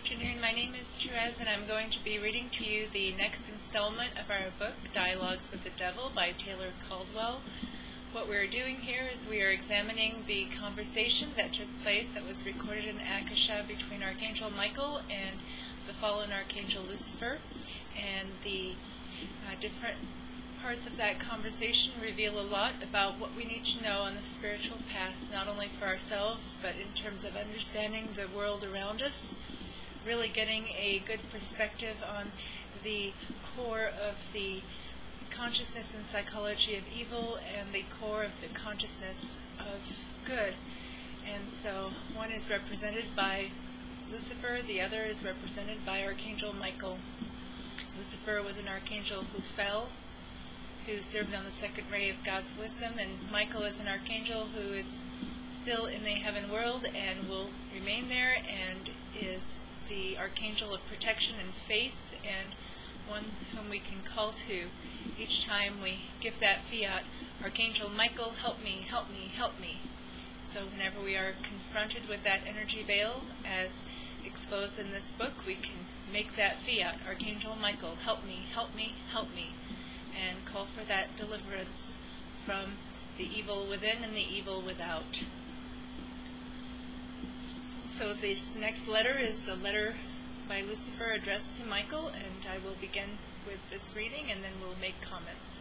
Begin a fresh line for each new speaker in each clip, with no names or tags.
afternoon. My name is Therese, and I'm going to be reading to you the next installment of our book, Dialogues with the Devil by Taylor Caldwell. What we're doing here is we are examining the conversation that took place that was recorded in Akasha between Archangel Michael and the fallen Archangel Lucifer, and the different parts of that conversation reveal a lot about what we need to know on the spiritual path, not only for ourselves, but in terms of understanding the world around us, really getting a good perspective on the core of the consciousness and psychology of evil and the core of the consciousness of good. And so one is represented by Lucifer, the other is represented by Archangel Michael. Lucifer was an archangel who fell, who served on the second ray of God's wisdom, and Michael is an archangel who is still in the heaven world and will remain there, and is the archangel of protection and faith, and one whom we can call to each time we give that fiat, Archangel Michael, help me, help me, help me. So whenever we are confronted with that energy veil, as exposed in this book, we can make that fiat, Archangel Michael, help me, help me, help me, and call for that deliverance from the evil within and the evil without. So this next letter is a letter by Lucifer addressed to Michael, and I will begin with this reading and then we'll make comments.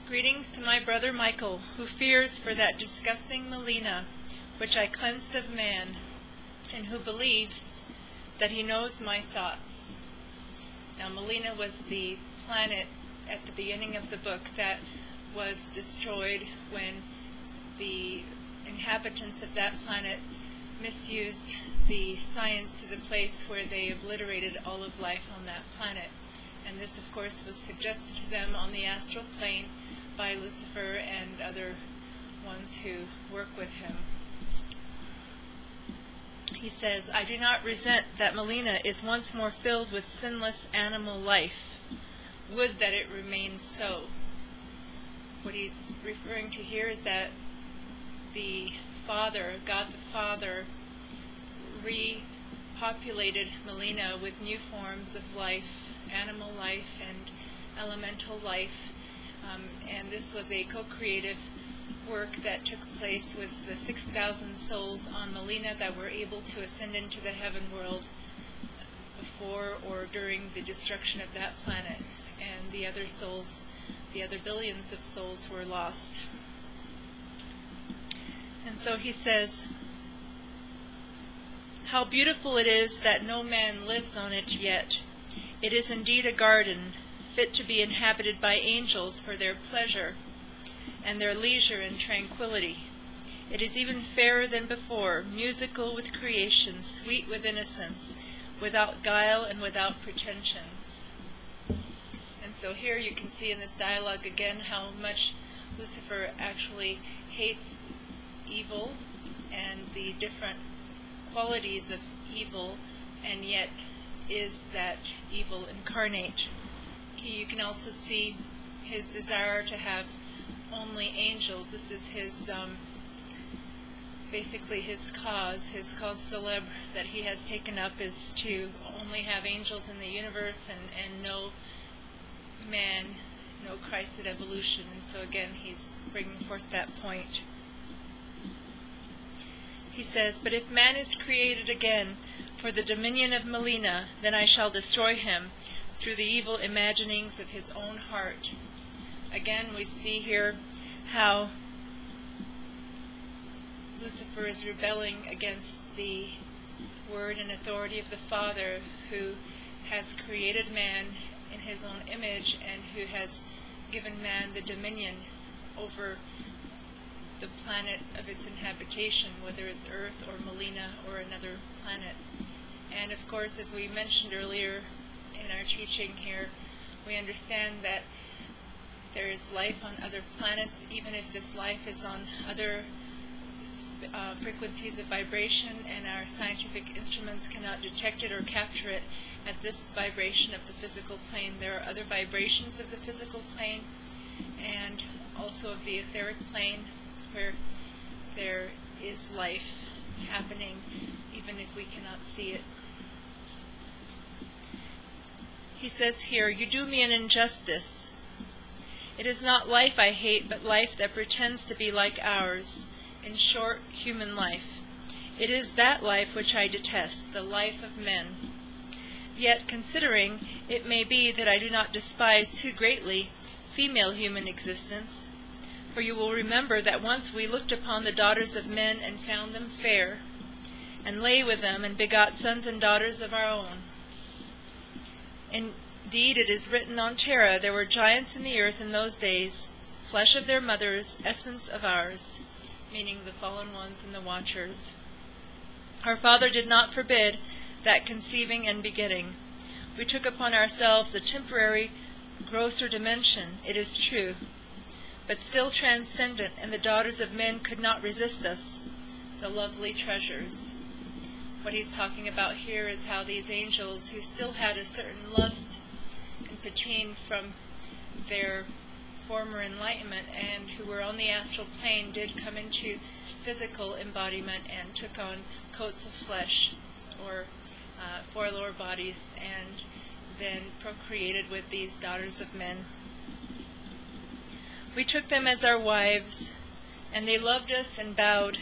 Greetings to my brother Michael, who fears for that disgusting Melina, which I cleansed of man, and who believes that he knows my thoughts. Now, Melina was the planet at the beginning of the book that was destroyed when the inhabitants of that planet misused the science to the place where they obliterated all of life on that planet. And this, of course, was suggested to them on the astral plane by Lucifer and other ones who work with him. He says, I do not resent that Melina is once more filled with sinless animal life. Would that it remained so. What he's referring to here is that the Father, God the Father, repopulated Melina with new forms of life, animal life and elemental life, and this was a co-creative work that took place with the 6,000 souls on Melina that were able to ascend into the heaven world before or during the destruction of that planet, and the other souls, the other billions of souls, were lost. And so he says, how beautiful it is that no man lives on it yet. It is indeed a garden, fit to be inhabited by angels for their pleasure, and their leisure and tranquility. It is even fairer than before, musical with creation, sweet with innocence, without guile and without pretensions. And so here you can see in this dialogue again how much Lucifer actually hates evil and the different qualities of evil, and yet is that evil incarnate. You can also see his desire to have only angels. This is his, basically his cause célèbre that he has taken up, is to only have angels in the universe and no man, no Christ at evolution. And so again, he's bringing forth that point. He says, but if man is created again for the dominion of Melina, then I shall destroy him through the evil imaginings of his own heart. Again, we see here how Lucifer is rebelling against the word and authority of the Father, who has created man in his own image and who has given man the dominion over the planet of its inhabitation, whether it's Earth or Melina or another planet. And of course, as we mentioned earlier in our teaching here, we understand that there is life on other planets, even if this life is on other frequencies of vibration, and our scientific instruments cannot detect it or capture it at this vibration of the physical plane. There are other vibrations of the physical plane and also of the etheric plane where there is life happening, even if if we cannot see it. He says here, "You do me an injustice. It is not life I hate, but life that pretends to be like ours. In short, human life. It is that life which I detest, the life of men. Yet, considering it may be that I do not despise too greatly female human existence, for you will remember that once we looked upon the daughters of men and found them fair, and lay with them and begot sons and daughters of our own. Indeed, it is written on Terra, there were giants in the earth in those days, flesh of their mothers, essence of ours," meaning the fallen ones and the watchers. "Our Father did not forbid that conceiving and begetting. We took upon ourselves a temporary, grosser dimension, it is true, but still transcendent, and the daughters of men could not resist us, the lovely treasures." What he's talking about here is how these angels, who still had a certain lust and patin from their former enlightenment and who were on the astral plane, did come into physical embodiment and took on coats of flesh or for lower bodies, and then procreated with these daughters of men. "We took them as our wives, and they loved us and bowed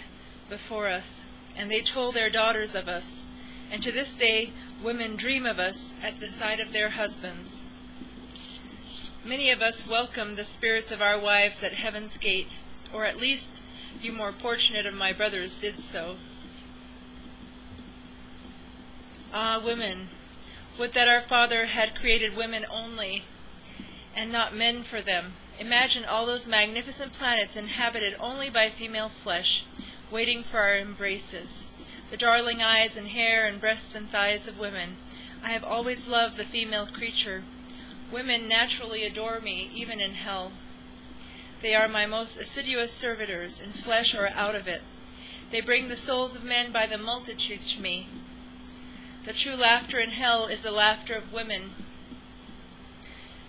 before us, and they told their daughters of us, and to this day women dream of us at the sight of their husbands. Many of us welcome the spirits of our wives at heaven's gate, or at least you more fortunate of my brothers did so. Ah, women, would that our Father had created women only, and not men for them. Imagine all those magnificent planets inhabited only by female flesh, waiting for our embraces. The darling eyes and hair and breasts and thighs of women. I have always loved the female creature. Women naturally adore me, even in hell. They are my most assiduous servitors, in flesh or out of it. They bring the souls of men by the multitude to me. The true laughter in hell is the laughter of women,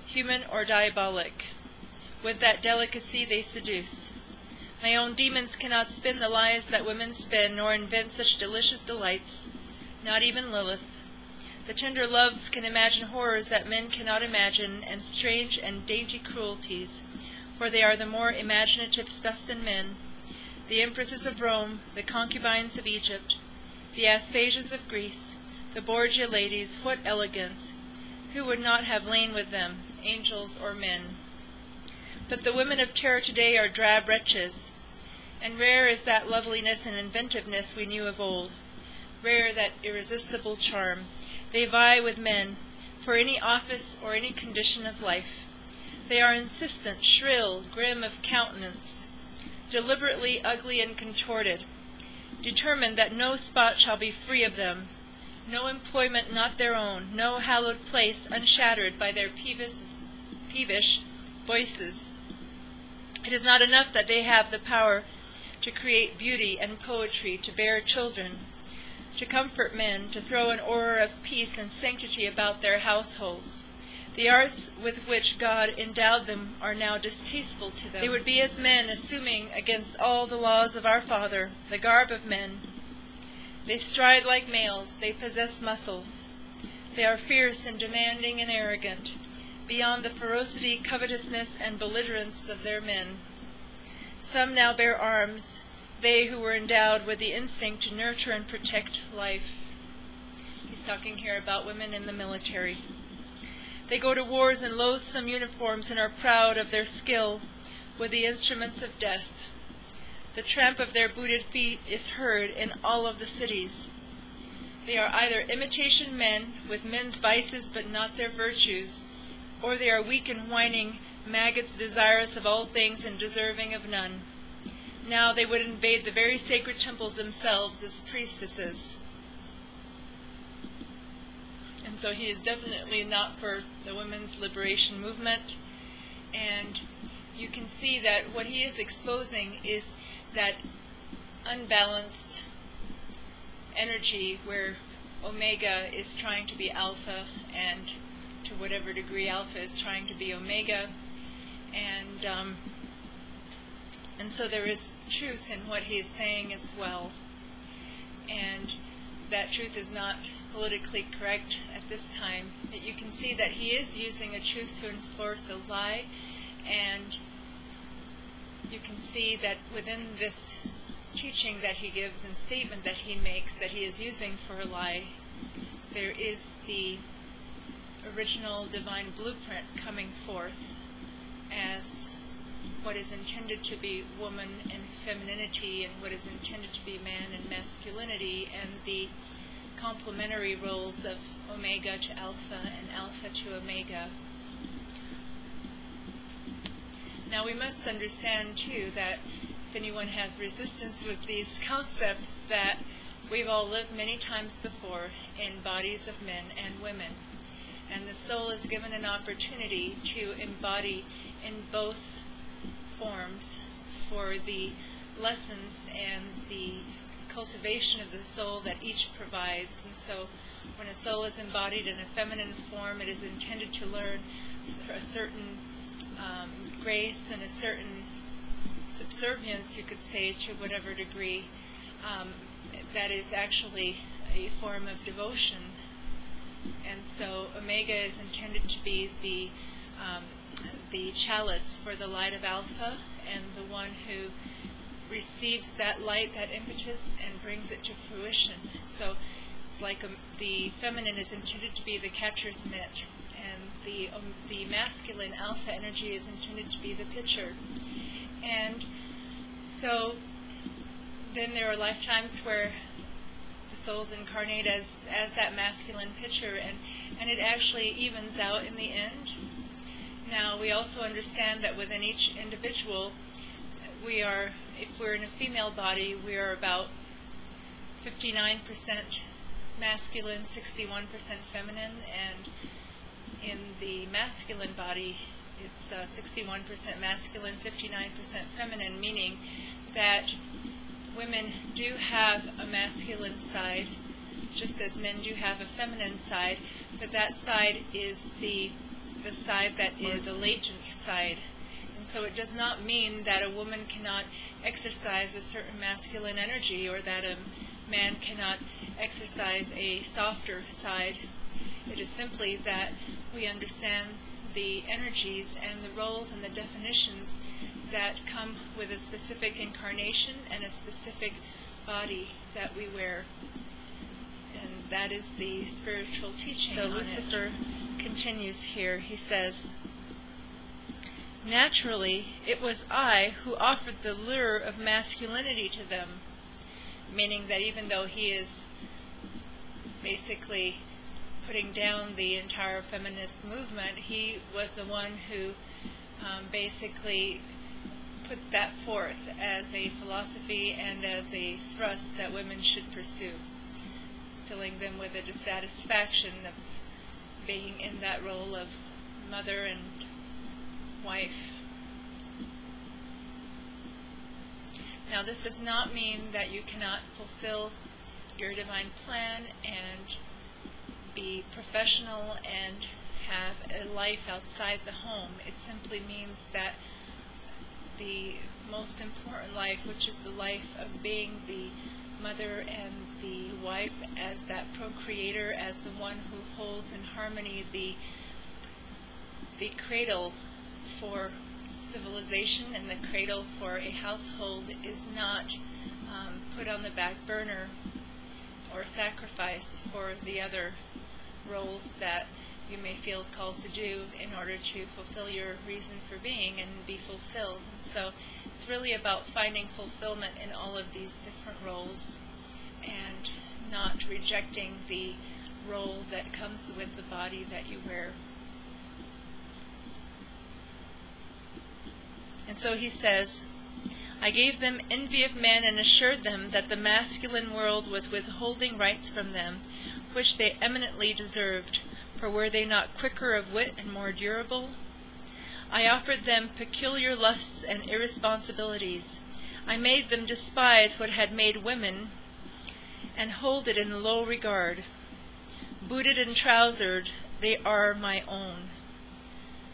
human or diabolic. With that delicacy they seduce. My own demons cannot spin the lies that women spin, nor invent such delicious delights, not even Lilith. The tender loves can imagine horrors that men cannot imagine, and strange and dainty cruelties, for they are the more imaginative stuff than men. The empresses of Rome, the concubines of Egypt, the Aspasias of Greece, the Borgia ladies, what elegance! Who would not have lain with them, angels or men? But the women of Terra today are drab wretches, and rare is that loveliness and inventiveness we knew of old. Rare that irresistible charm. They vie with men for any office or any condition of life. They are insistent, shrill, grim of countenance, deliberately ugly and contorted, determined that no spot shall be free of them, no employment not their own, no hallowed place unshattered by their peevish voices. It is not enough that they have the power to create beauty and poetry, to bear children, to comfort men, to throw an aura of peace and sanctity about their households. The arts with which God endowed them are now distasteful to them. They would be as men, assuming against all the laws of our Father the garb of men. They stride like males, they possess muscles. They are fierce and demanding and arrogant, beyond the ferocity, covetousness, and belligerence of their men. Some now bear arms, they who were endowed with the instinct to nurture and protect life. He's talking here about women in the military. They go to wars in loathsome uniforms and are proud of their skill with the instruments of death. The tramp of their booted feet is heard in all of the cities. They are either imitation men with men's vices but not their virtues, or they are weak and whining maggots desirous of all things and deserving of none. Now they would invade the very sacred temples themselves as priestesses. And so he is definitely not for the women's liberation movement. And you can see that what he is exposing is that unbalanced energy where Omega is trying to be Alpha, and to whatever degree Alpha is trying to be Omega. And so there is truth in what he is saying as well. And that truth is not politically correct at this time. But you can see that he is using a truth to enforce a lie, and you can see that within this teaching that he gives and statement that he makes that he is using for a lie, there is the original divine blueprint coming forth as what is intended to be woman and femininity, and what is intended to be man and masculinity, and the complementary roles of omega to alpha and alpha to omega. Now we must understand too that if anyone has resistance with these concepts, that we've all lived many times before in bodies of men and women, and the soul is given an opportunity to embody in both forms for the lessons and the cultivation of the soul that each provides. And so when a soul is embodied in a feminine form, it is intended to learn a certain grace and a certain subservience, you could say, to whatever degree that is actually a form of devotion. And so omega is intended to be the chalice for the light of alpha, and the one who receives that light, that impetus, and brings it to fruition. So it's like the feminine is intended to be the catcher's mitt, and the masculine alpha energy is intended to be the pitcher. And so then there are lifetimes where the souls incarnate as that masculine pitcher, and it actually evens out in the end. Now we also understand that within each individual, we are, if we're in a female body, we are about 59% masculine, 61% feminine, and in the masculine body, it's 61% masculine, 59% feminine, meaning that women do have a masculine side, just as men do have a feminine side, but that side is the side that is the latent side. And so it does not mean that a woman cannot exercise a certain masculine energy, or that a man cannot exercise a softer side. It is simply that we understand the energies and the roles and the definitions that come with a specific incarnation and a specific body that we wear. And that is the spiritual teaching. So Lucifer continues here. He says, "Naturally, it was I who offered the lure of masculinity to them," meaning that even though he is basically putting down the entire feminist movement, he was the one who basically put that forth as a philosophy and as a thrust that women should pursue, filling them with a dissatisfaction of being in that role of mother and wife. Now this does not mean that you cannot fulfill your divine plan and be professional and have a life outside the home. It simply means that the most important life, which is the life of being the mother and the wife, as that procreator, as the one who holds in harmony the cradle for civilization and the cradle for a household, is not put on the back burner or sacrificed for the other roles that you may feel called to do in order to fulfill your reason for being and be fulfilled. And so it's really about finding fulfillment in all of these different roles and not rejecting the role that comes with the body that you wear. And so he says, "I gave them envy of men and assured them that the masculine world was withholding rights from them, which they eminently deserved, for were they not quicker of wit and more durable? I offered them peculiar lusts and irresponsibilities. I made them despise what had made women, and hold it in low regard. Booted and trousered, they are my own.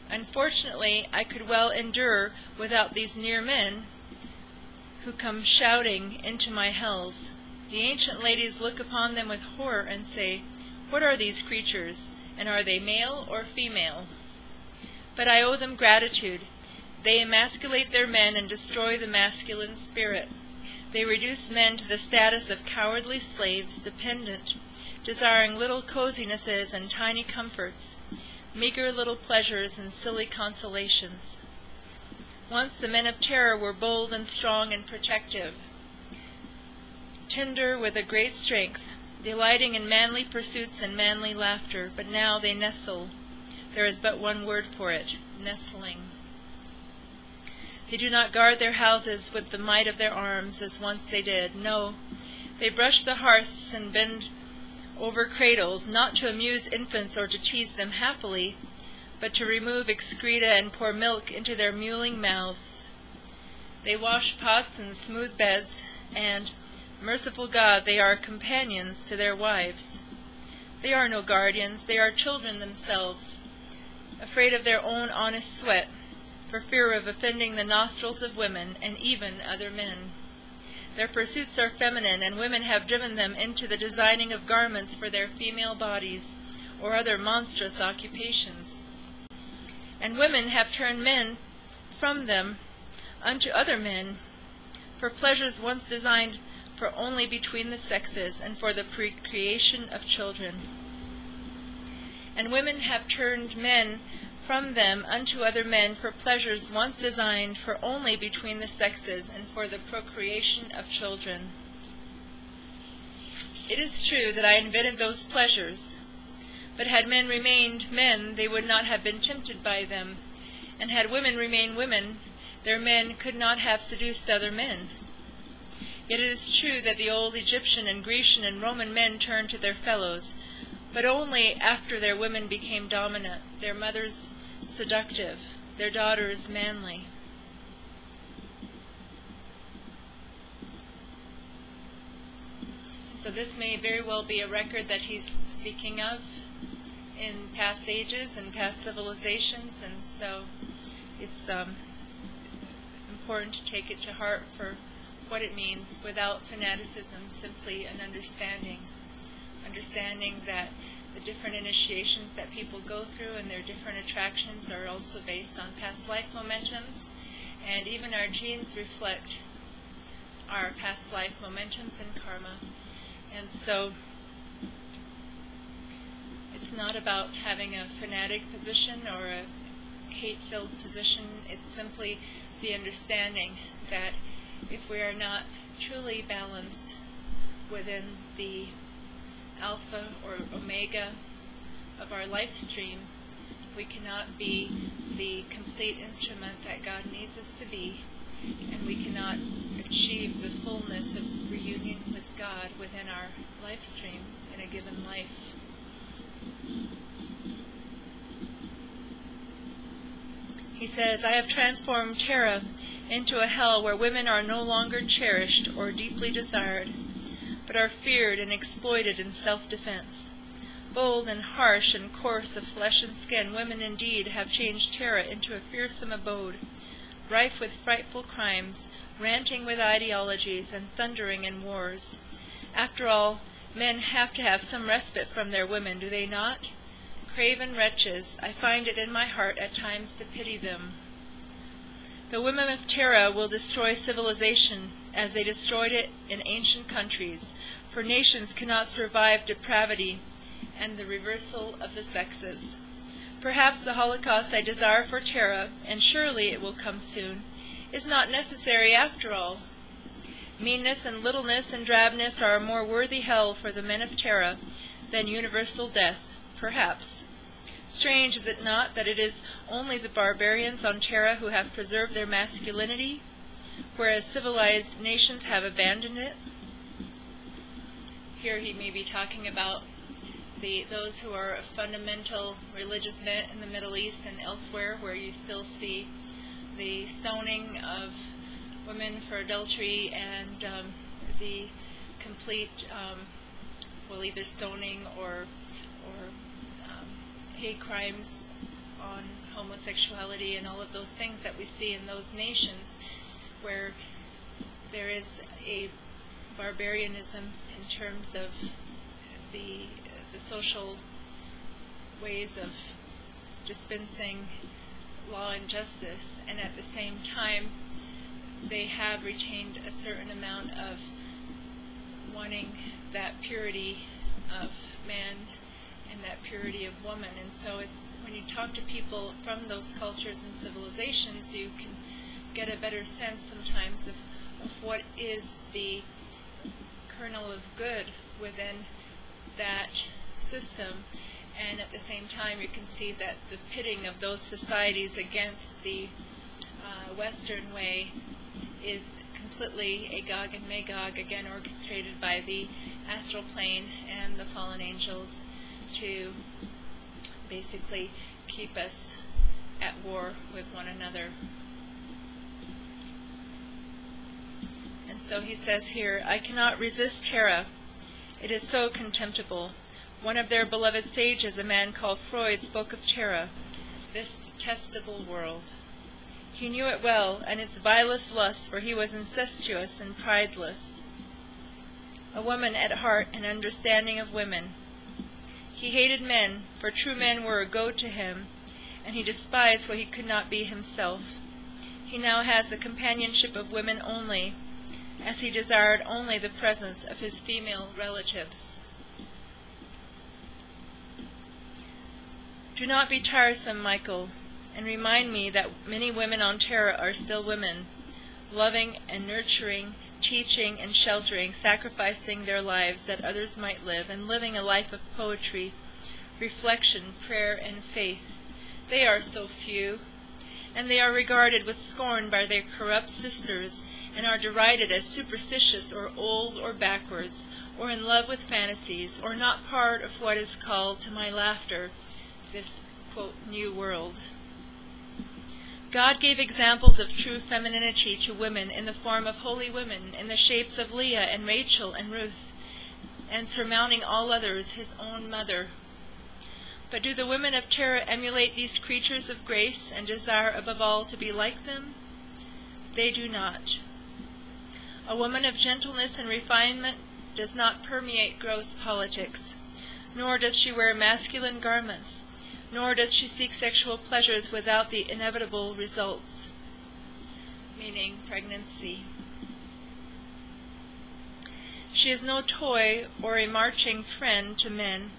Unfortunately, I could well endure without these near men, who come shouting into my hells. The ancient ladies look upon them with horror and say, "What are these creatures, and are they male or female?" But I owe them gratitude. They emasculate their men and destroy the masculine spirit. They reduce men to the status of cowardly slaves, dependent, desiring little cozinesses and tiny comforts, meager little pleasures and silly consolations. Once the men of terror were bold and strong and protective, tender with a great strength, delighting in manly pursuits and manly laughter, but now they nestle. There is but one word for it, nestling. They do not guard their houses with the might of their arms as once they did. No, they brush the hearths and bend over cradles, not to amuse infants or to tease them happily, but to remove excreta and pour milk into their mewling mouths. They wash pots and smooth beds, and, merciful God, they are companions to their wives. They are no guardians, they are children themselves, afraid of their own honest sweat, for fear of offending the nostrils of women and even other men. Their pursuits are feminine, and women have driven them into the designing of garments for their female bodies, or other monstrous occupations. And women have turned men from them unto other men, for pleasures once designed for only between the sexes, and for the procreation of children. And women have turned men from them unto other men, for pleasures once designed for only between the sexes, and for the procreation of children. It is true that I invented those pleasures, but had men remained men, they would not have been tempted by them, and had women remained women, their men could not have seduced other men. Yet it is true that the old Egyptian and Grecian and Roman men turned to their fellows, but only after their women became dominant, their mothers seductive, their daughters manly. So this may very well be a record that he's speaking of in past ages and past civilizations, and so it's important to take it to heart for what it means without fanaticism, simply an understanding that the different initiations that people go through and their different attractions are also based on past life momentums, and even our genes reflect our past life momentums and karma. And so it's not about having a fanatic position or a hate-filled position. It's simply the understanding that if we are not truly balanced within the alpha or omega of our life stream, we cannot be the complete instrument that God needs us to be, and we cannot achieve the fullness of reunion with God within our life stream in a given life. He says, I have transformed Terra into a hell where women are no longer cherished or deeply desired, but are feared and exploited in self-defense. Bold and harsh and coarse of flesh and skin, women indeed have changed Terra into a fearsome abode, rife with frightful crimes, ranting with ideologies, and thundering in wars. After all, men have to have some respite from their women, do they not? Craven wretches, I find it in my heart at times to pity them. The women of Terra will destroy civilization as they destroyed it in ancient countries, for nations cannot survive depravity and the reversal of the sexes. Perhaps the Holocaust I desire for Terra, and surely it will come soon, is not necessary after all. Meanness and littleness and drabness are a more worthy hell for the men of Terra than universal death, perhaps. Strange, is it not, that it is only the barbarians on Terra who have preserved their masculinity, whereas civilized nations have abandoned it? Here he may be talking about those who are a fundamental religious bent in the Middle East and elsewhere, where you still see the stoning of women for adultery and the complete, either stoning or hate crimes on homosexuality and all of those things that we see in those nations, where there is a barbarianism in terms of the social ways of dispensing law and justice, and at the same time they have retained a certain amount of wanting that purity of man and that purity of woman. And so it's when you talk to people from those cultures and civilizations, you can get a better sense sometimes of what is the kernel of good within that system. And at the same time, you can see that the pitting of those societies against the Western way is completely a Gog and Magog, again orchestrated by the astral plane and the fallen angels to basically keep us at war with one another. And so he says here, I cannot resist Terra. It is so contemptible. One of their beloved sages, a man called Freud, spoke of Terra, this detestable world. He knew it well, and its vilest lusts, for he was incestuous and prideless. A woman at heart and understanding of women. He hated men, for true men were a goad to him, and he despised what he could not be himself. He now has the companionship of women only, as he desired only the presence of his female relatives. Do not be tiresome, Michael, and remind me that many women on Terra are still women, loving and nurturing, teaching and sheltering, sacrificing their lives that others might live, and living a life of poetry, reflection, prayer, and faith. They are so few, and they are regarded with scorn by their corrupt sisters, and are derided as superstitious or old or backwards, or in love with fantasies, or not part of what is called, to my laughter, this, quote, new world. God gave examples of true femininity to women in the form of holy women, in the shapes of Leah and Rachel and Ruth, and surmounting all others, his own mother. But do the women of Terra emulate these creatures of grace and desire above all to be like them? They do not. A woman of gentleness and refinement does not permeate gross politics, nor does she wear masculine garments, nor does she seek sexual pleasures without the inevitable results, meaning pregnancy. She is no toy or a marching friend to men,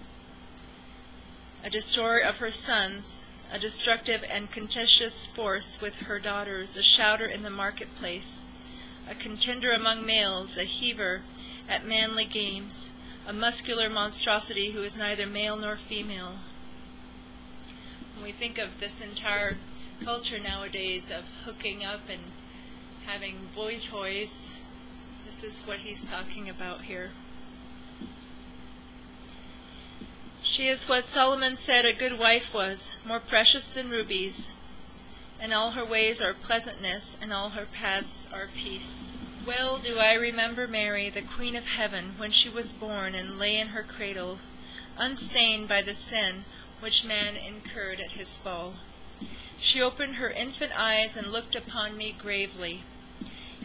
a destroyer of her sons, a destructive and contentious force with her daughters, a shouter in the marketplace, a contender among males, a heaver at manly games, a muscular monstrosity who is neither male nor female. When we think of this entire culture nowadays of hooking up and having boy toys, this is what he's talking about here. She is what Solomon said a good wife was, more precious than rubies, and all her ways are pleasantness, and all her paths are peace. Well do I remember Mary, the Queen of Heaven, when she was born and lay in her cradle, unstained by the sin which man incurred at his fall. She opened her infant eyes and looked upon me gravely,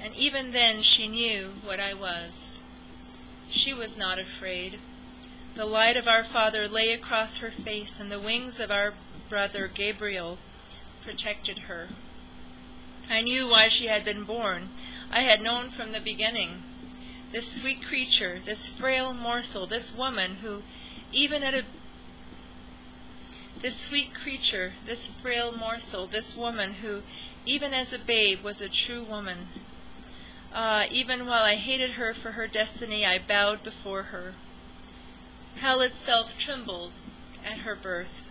and even then she knew what I was. She was not afraid. The light of our Father lay across her face, and the wings of our brother Gabriel protected her. I knew why she had been born. I had known from the beginning. This sweet creature, this frail morsel, this woman who, even at a This sweet creature, this frail morsel, this woman who, even as a babe, was a true woman. Ah, even while I hated her for her destiny, I bowed before her. Hell itself trembled at her birth.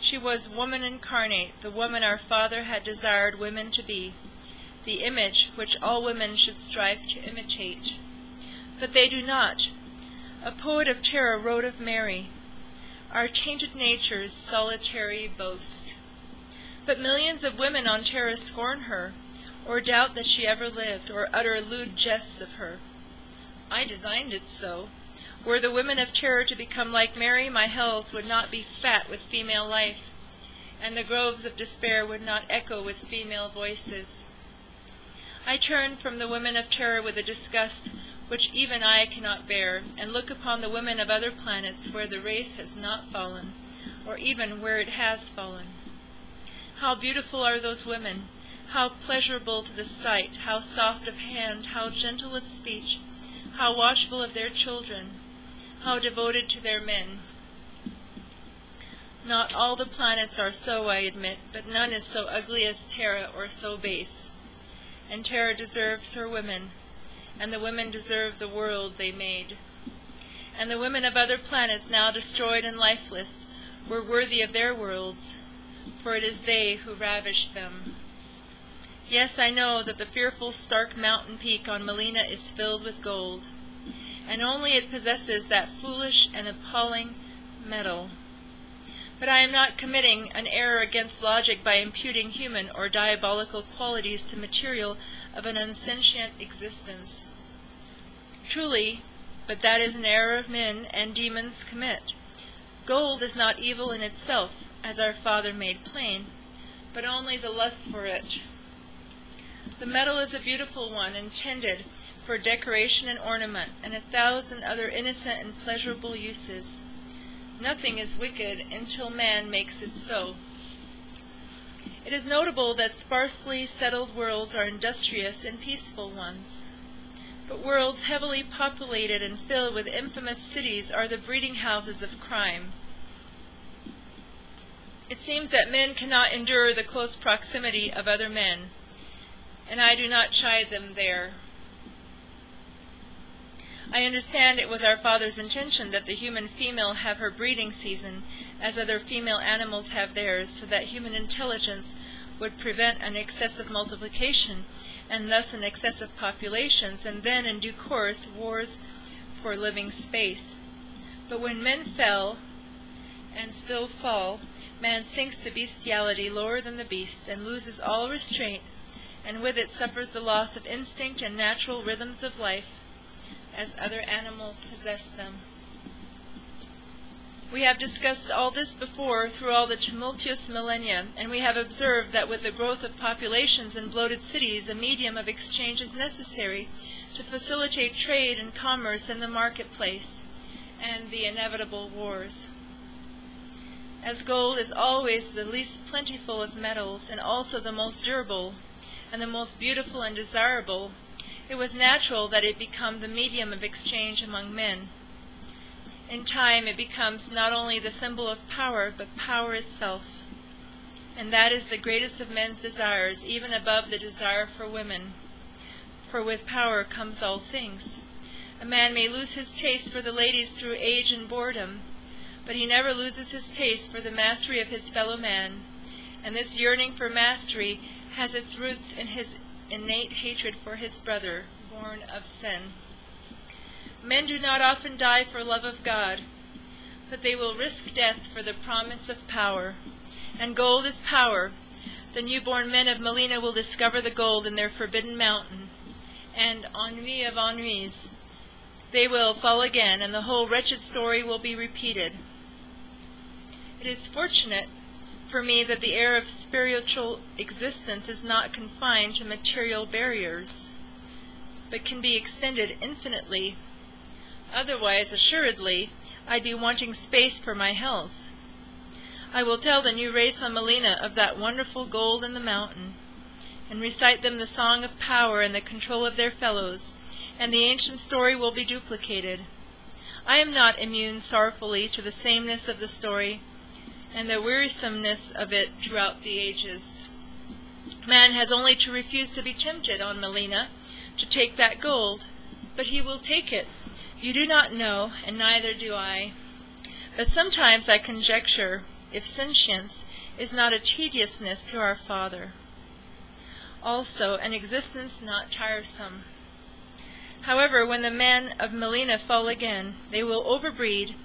She was woman incarnate, the woman our Father had desired women to be, the image which all women should strive to imitate. But they do not. A poet of Terra wrote of Mary, our tainted nature's solitary boast. But millions of women on Terra scorn her, or doubt that she ever lived, or utter lewd jests of her. I designed it so. Were the women of Terra to become like Mary, my hells would not be fat with female life, and the groves of despair would not echo with female voices. I turn from the women of terror with a disgust which even I cannot bear, and look upon the women of other planets where the race has not fallen, or even where it has fallen. How beautiful are those women, how pleasurable to the sight, how soft of hand, how gentle of speech, how watchful of their children, how devoted to their men. Not all the planets are so, I admit, but none is so ugly as Terra or so base. And Terra deserves her women, and the women deserve the world they made. And the women of other planets, now destroyed and lifeless, were worthy of their worlds, for it is they who ravished them. Yes, I know that the fearful stark mountain peak on Melina is filled with gold, and only it possesses that foolish and appalling metal. But I am not committing an error against logic by imputing human or diabolical qualities to material of an unsentient existence. Truly, but that is an error of men and demons commit. Gold is not evil in itself, as our Father made plain, but only the lust for it. The metal is a beautiful one, intended for decoration and ornament, and 1,000 other innocent and pleasurable uses. Nothing is wicked until man makes it so. It is notable that sparsely settled worlds are industrious and peaceful ones. But worlds heavily populated and filled with infamous cities are the breeding houses of crime. It seems that men cannot endure the close proximity of other men, and I do not chide them there. I understand it was our Father's intention that the human female have her breeding season, as other female animals have theirs, so that human intelligence would prevent an excessive multiplication, and thus an excessive populations, and then, in due course, wars for living space. But when men fell, and still fall, man sinks to bestiality lower than the beasts, and loses all restraint, and with it suffers the loss of instinct and natural rhythms of life, as other animals possess them. We have discussed all this before through all the tumultuous millennia, and we have observed that with the growth of populations and bloated cities, a medium of exchange is necessary to facilitate trade and commerce in the marketplace, and the inevitable wars. As gold is always the least plentiful of metals, and also the most durable, and the most beautiful and desirable, it was natural that it become the medium of exchange among men. In time it becomes not only the symbol of power, but power itself. And that is the greatest of men's desires, even above the desire for women. For with power comes all things. A man may lose his taste for the ladies through age and boredom, but he never loses his taste for the mastery of his fellow man. And this yearning for mastery has its roots in his innate hatred for his brother, born of sin. Men do not often die for love of God, but they will risk death for the promise of power. And gold is power. The newborn men of Melina will discover the gold in their forbidden mountain, and ennui of ennuis, they will fall again, and the whole wretched story will be repeated. It is fortunate for me that the air of spiritual existence is not confined to material barriers, but can be extended infinitely. Otherwise, assuredly, I'd be wanting space for my hells. I will tell the new race on Melina of that wonderful gold in the mountain, and recite them the song of power and the control of their fellows, and the ancient story will be duplicated. I am not immune sorrowfully to the sameness of the story, and the wearisomeness of it throughout the ages. Man has only to refuse to be tempted on Melina to take that gold, but he will take it. You do not know, and neither do I. But sometimes I conjecture if sentience is not a tediousness to our Father, also an existence not tiresome. However, when the men of Melina fall again, they will overbreed,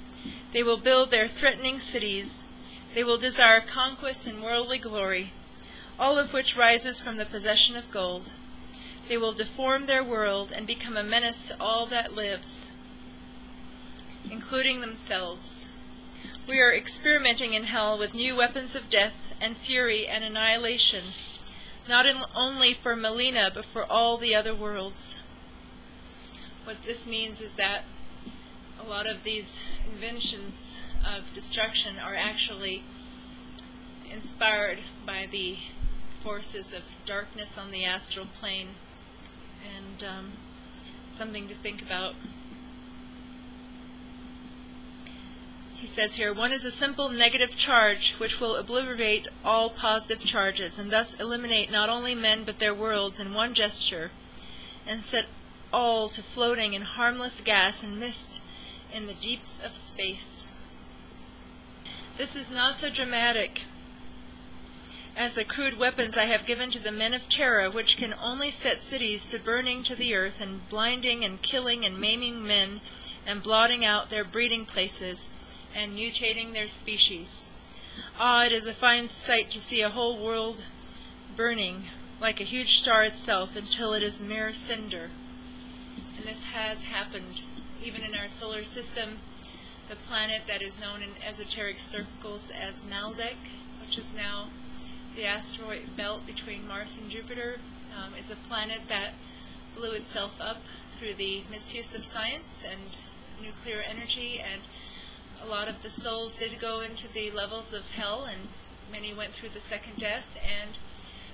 they will build their threatening cities, they will desire conquest and worldly glory, all of which rises from the possession of gold. They will deform their world and become a menace to all that lives, including themselves. We are experimenting in hell with new weapons of death and fury and annihilation. not only for Melina, but for all the other worlds. What this means is that a lot of these inventions of destruction are actually inspired by the forces of darkness on the astral plane, and something to think about. He says here, one is a simple negative charge which will obliterate all positive charges, and thus eliminate not only men but their worlds in one gesture, and set all to floating in harmless gas and mist in the deeps of space. This is not so dramatic as the crude weapons I have given to the men of terror, which can only set cities to burning to the earth, and blinding and killing and maiming men, and blotting out their breeding places, and mutating their species. Ah, it is a fine sight to see a whole world burning like a huge star itself until it is mere cinder. And this has happened even in our solar system. The planet that is known in esoteric circles as Maldek, which is now the asteroid belt between Mars and Jupiter, is a planet that blew itself up through the misuse of science and nuclear energy, and a lot of the souls did go into the levels of hell, and many went through the second death, and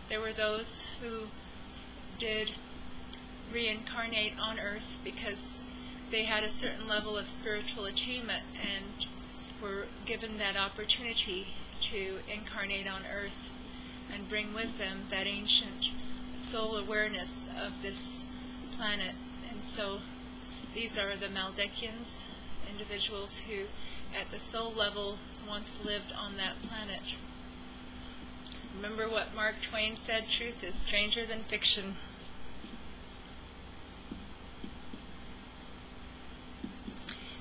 there were those who did reincarnate on Earth because they had a certain level of spiritual attainment and were given that opportunity to incarnate on Earth and bring with them that ancient soul awareness of this planet. And so these are the Maldekians, individuals who at the soul level once lived on that planet. Remember what Mark Twain said, truth is stranger than fiction.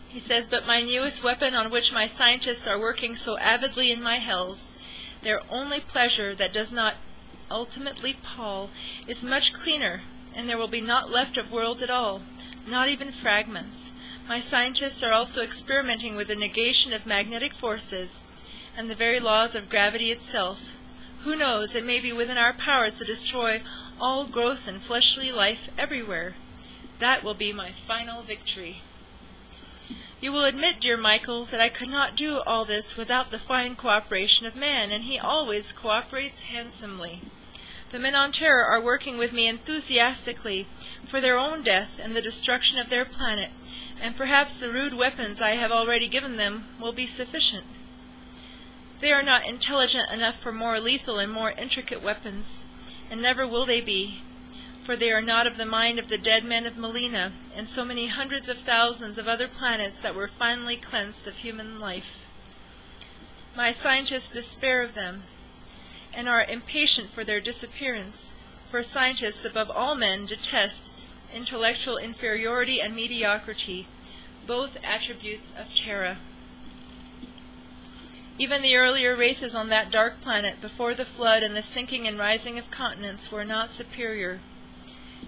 He says, but my newest weapon on which my scientists are working so avidly in my hells, their only pleasure that does not ultimately pall, is much cleaner, and there will be naught left of worlds at all, not even fragments. My scientists are also experimenting with the negation of magnetic forces and the very laws of gravity itself. Who knows, it may be within our powers to destroy all gross and fleshly life everywhere. That will be my final victory. You will admit, dear Michael, that I could not do all this without the fine cooperation of man, and he always cooperates handsomely. The men on terror are working with me enthusiastically for their own death and the destruction of their planet, and perhaps the rude weapons I have already given them will be sufficient. They are not intelligent enough for more lethal and more intricate weapons, and never will they be, for they are not of the mind of the dead men of Melina, and so many hundreds of thousands of other planets that were finally cleansed of human life. My scientists despair of them, and are impatient for their disappearance, for scientists above all men detest intellectual inferiority and mediocrity, both attributes of terror. Even the earlier races on that dark planet before the flood and the sinking and rising of continents were not superior.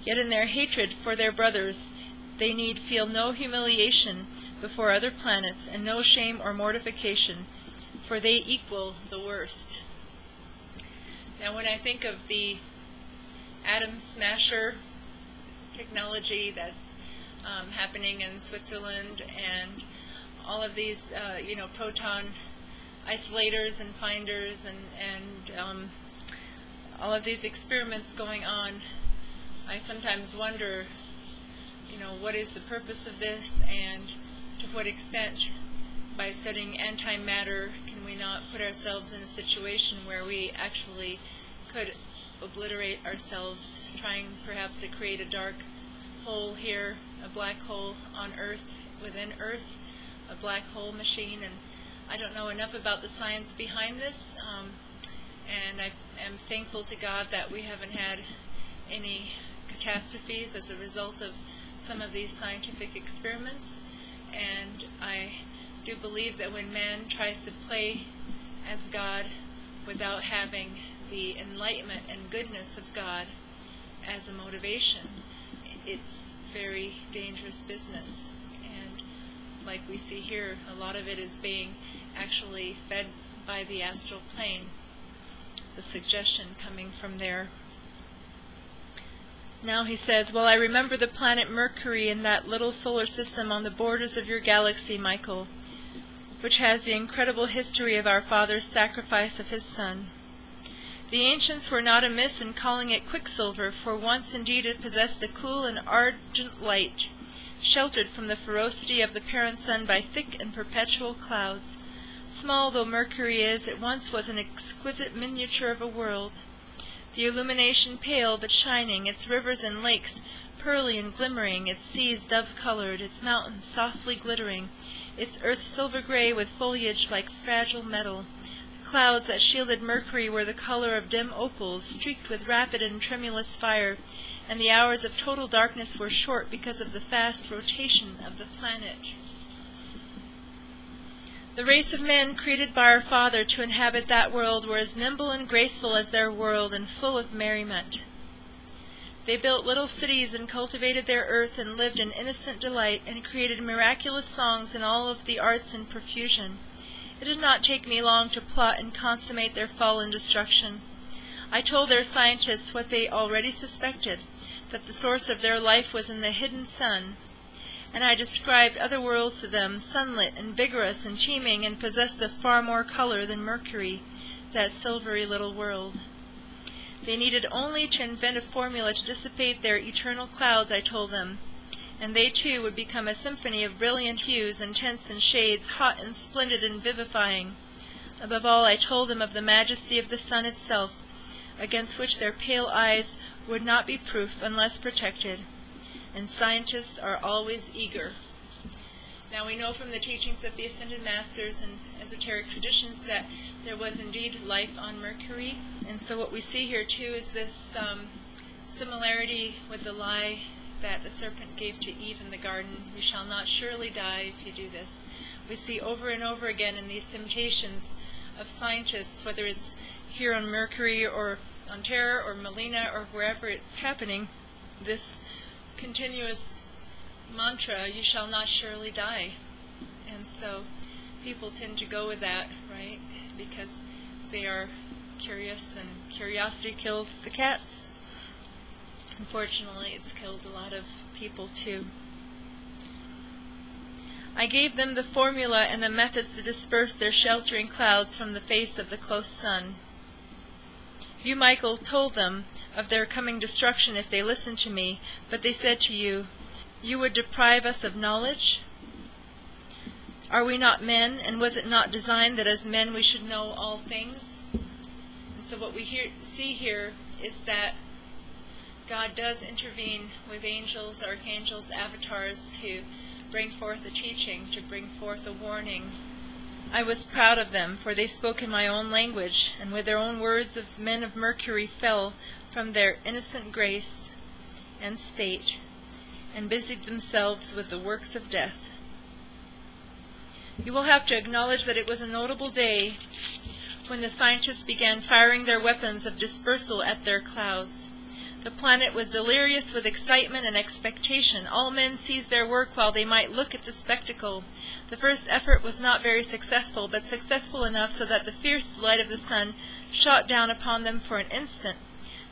Yet in their hatred for their brothers, they need feel no humiliation before other planets and no shame or mortification, for they equal the worst. Now when I think of the atom smasher technology that's happening in Switzerland, and all of these proton isolators and finders, and all of these experiments going on, I sometimes wonder, what is the purpose of this, and to what extent, by studying antimatter, can we not put ourselves in a situation where we actually could obliterate ourselves, trying perhaps to create a dark hole here, a black hole on Earth, within Earth, a black hole machine. And I don't know enough about the science behind this, and I am thankful to God that we haven't had any catastrophes as a result of some of these scientific experiments. And I do believe that when man tries to play as God without having the enlightenment and goodness of God as a motivation, it's very dangerous business. And like we see here, a lot of it is being actually fed by the astral plane, the suggestion coming from there. Now he says, well, I remember the planet Mercury in that little solar system on the borders of your galaxy, Michael, which has the incredible history of our Father's sacrifice of his Son. The ancients were not amiss in calling it Quicksilver, for once indeed it possessed a cool and ardent light, sheltered from the ferocity of the parent sun by thick and perpetual clouds. Small though Mercury is, it once was an exquisite miniature of a world. The illumination pale but shining, its rivers and lakes pearly and glimmering, its seas dove-colored, its mountains softly glittering, its earth silver-gray with foliage like fragile metal. The clouds that shielded Mercury were the color of dim opals, streaked with rapid and tremulous fire, and the hours of total darkness were short because of the fast rotation of the planet. The race of men created by our Father to inhabit that world were as nimble and graceful as their world, and full of merriment. They built little cities and cultivated their earth and lived in innocent delight, and created miraculous songs in all of the arts in profusion. It did not take me long to plot and consummate their fall and destruction. I told their scientists what they already suspected, that the source of their life was in the hidden sun, and I described other worlds to them, sunlit and vigorous and teeming, and possessed of far more color than Mercury, that silvery little world. They needed only to invent a formula to dissipate their eternal clouds, I told them, and they too would become a symphony of brilliant hues and tints and shades, hot and splendid and vivifying. Above all, I told them of the majesty of the sun itself, against which their pale eyes would not be proof unless protected. And scientists are always eager. Now we know from the teachings of the Ascended Masters and esoteric traditions that there was indeed life on Mercury. And so what we see here too is this similarity with the lie that the serpent gave to Eve in the garden. You shall not surely die if you do this. We see over and over again in these temptations of scientists, whether it's here on Mercury or on Terra or Melina or wherever it's happening, this continuous mantra, you shall not surely die. And so people tend to go with that, right? Because they are curious, and curiosity kills the cats. Unfortunately, it's killed a lot of people too. I gave them the formula and the methods to disperse their sheltering clouds from the face of the close sun. You, Michael, told them of their coming destruction if they listened to me, but they said to you, you would deprive us of knowledge? Are we not men, and was it not designed that as men we should know all things? And so what we see here is that God does intervene with angels, archangels, avatars to bring forth a teaching, to bring forth a warning. I was proud of them, for they spoke in my own language, and with their own words of men of Mercury fell from their innocent grace and state, and busied themselves with the works of death. You will have to acknowledge that it was a notable day when the scientists began firing their weapons of dispersal at their clouds. The planet was delirious with excitement and expectation. All men seized their work while they might look at the spectacle. The first effort was not very successful, but successful enough so that the fierce light of the sun shot down upon them for an instant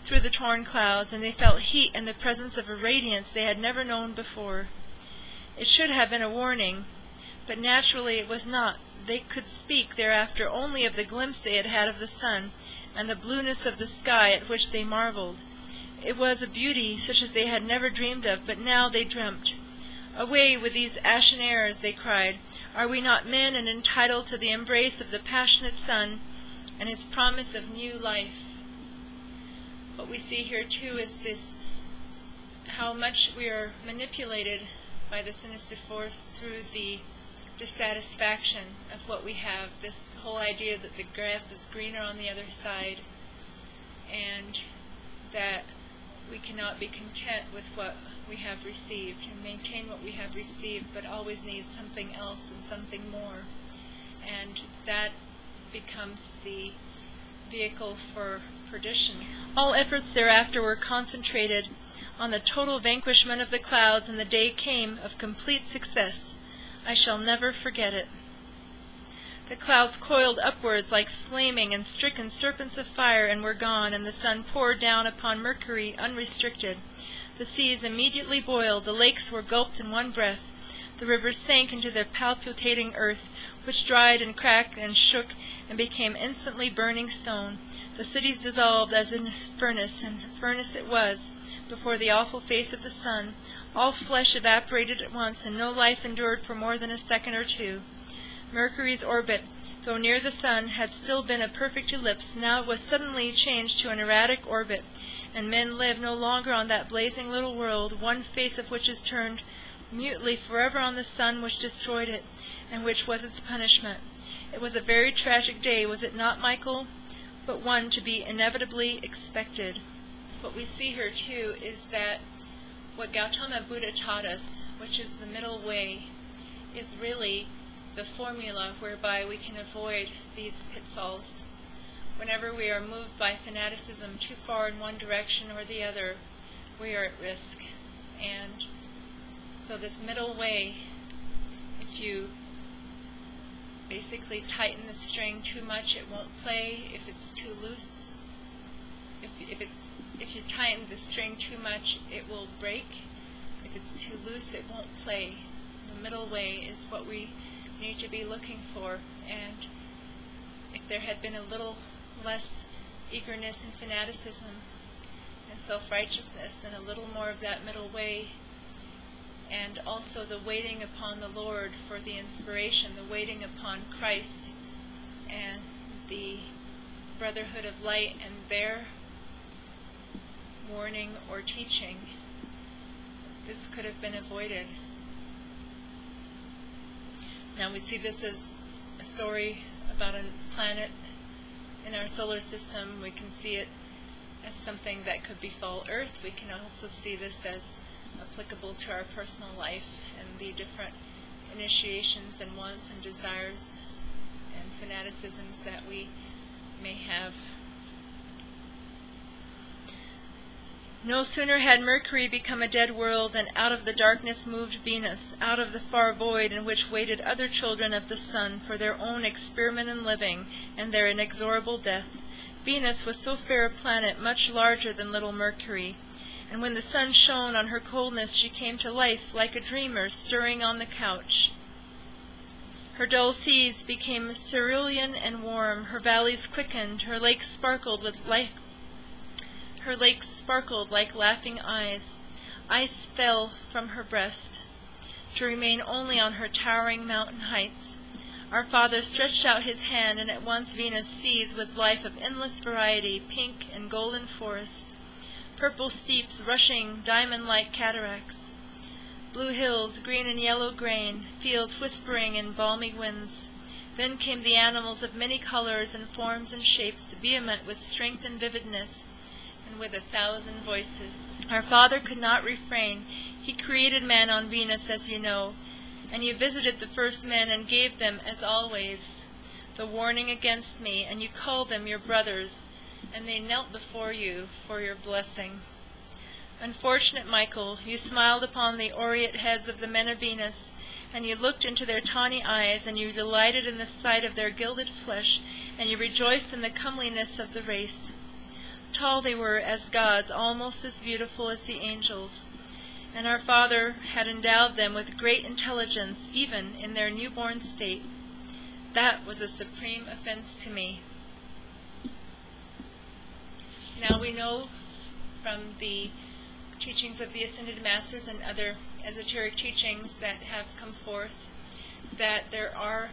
through the torn clouds, and they felt heat and the presence of a radiance they had never known before. It should have been a warning, but naturally it was not. They could speak thereafter only of the glimpse they had had of the sun, and the blueness of the sky at which they marveled. It was a beauty such as they had never dreamed of, but now they dreamt. Away with these ashen airs, they cried. Are we not men, and entitled to the embrace of the passionate sun and his promise of new life? What we see here too is this, how much we are manipulated by the sinister force through the dissatisfaction of what we have, this whole idea that the grass is greener on the other side, and that we cannot be content with what we have received and maintain what we have received, but always need something else and something more. And that becomes the vehicle for perdition. All efforts thereafter were concentrated on the total vanquishment of the clouds, and the day came of complete success. I shall never forget it. The clouds coiled upwards like flaming and stricken serpents of fire and were gone, and the sun poured down upon Mercury unrestricted. The seas immediately boiled, the lakes were gulped in one breath, the rivers sank into the palpitating earth, which dried and cracked and shook and became instantly burning stone. The cities dissolved as in a furnace, and furnace it was, before the awful face of the sun. All flesh evaporated at once, and no life endured for more than a second or two. Mercury's orbit, though near the sun, had still been a perfect ellipse. Now it was suddenly changed to an erratic orbit, and men live no longer on that blazing little world, one face of which is turned mutely forever on the sun which destroyed it, and which was its punishment. It was a very tragic day, was it not, Michael? But one to be inevitably expected. What we see here, too, is that what Gautama Buddha taught us, which is the middle way, is really the formula whereby we can avoid these pitfalls. Whenever we are moved by fanaticism too far in one direction or the other, we are at risk. And so this middle way, if you basically tighten the string too much, it won't play. If it's too loose, if you tighten the string too much, it will break. If it's too loose, it won't play. The middle way is what we need to be looking for. And if there had been a little less eagerness and fanaticism and self-righteousness, and a little more of that middle way, and also the waiting upon the Lord for the inspiration, the waiting upon Christ and the Brotherhood of Light and their warning or teaching, this could have been avoided. Now we see this as a story about a planet in our solar system. We can see it as something that could befall Earth. We can also see this as applicable to our personal life and the different initiations and wants and desires and fanaticisms that we may have. No sooner had Mercury become a dead world than out of the darkness moved Venus, out of the far void in which waited other children of the sun for their own experiment in living and their inexorable death. Venus was so fair a planet, much larger than little Mercury, and when the sun shone on her coldness she came to life like a dreamer stirring on the couch. Her dull seas became cerulean and warm, her valleys quickened, her lakes sparkled like laughing eyes. Ice fell from her breast, to remain only on her towering mountain heights. Our Father stretched out his hand, and at once Venus seethed with life of endless variety, pink and golden forests, purple steeps rushing diamond-like cataracts, blue hills, green and yellow grain, fields whispering in balmy winds. Then came the animals of many colors and forms and shapes, vehement with strength and vividness, and with 1,000 voices. Our Father could not refrain. He created man on Venus, as you know, and you visited the first men and gave them, as always, the warning against me, and you called them your brothers, and they knelt before you for your blessing. Unfortunate Michael, you smiled upon the aureate heads of the men of Venus, and you looked into their tawny eyes, and you delighted in the sight of their gilded flesh, and you rejoiced in the comeliness of the race. Tall they were as gods, almost as beautiful as the angels, and our Father had endowed them with great intelligence, even in their newborn state. That was a supreme offense to me. Now we know from the teachings of the Ascended Masters and other esoteric teachings that have come forth that there are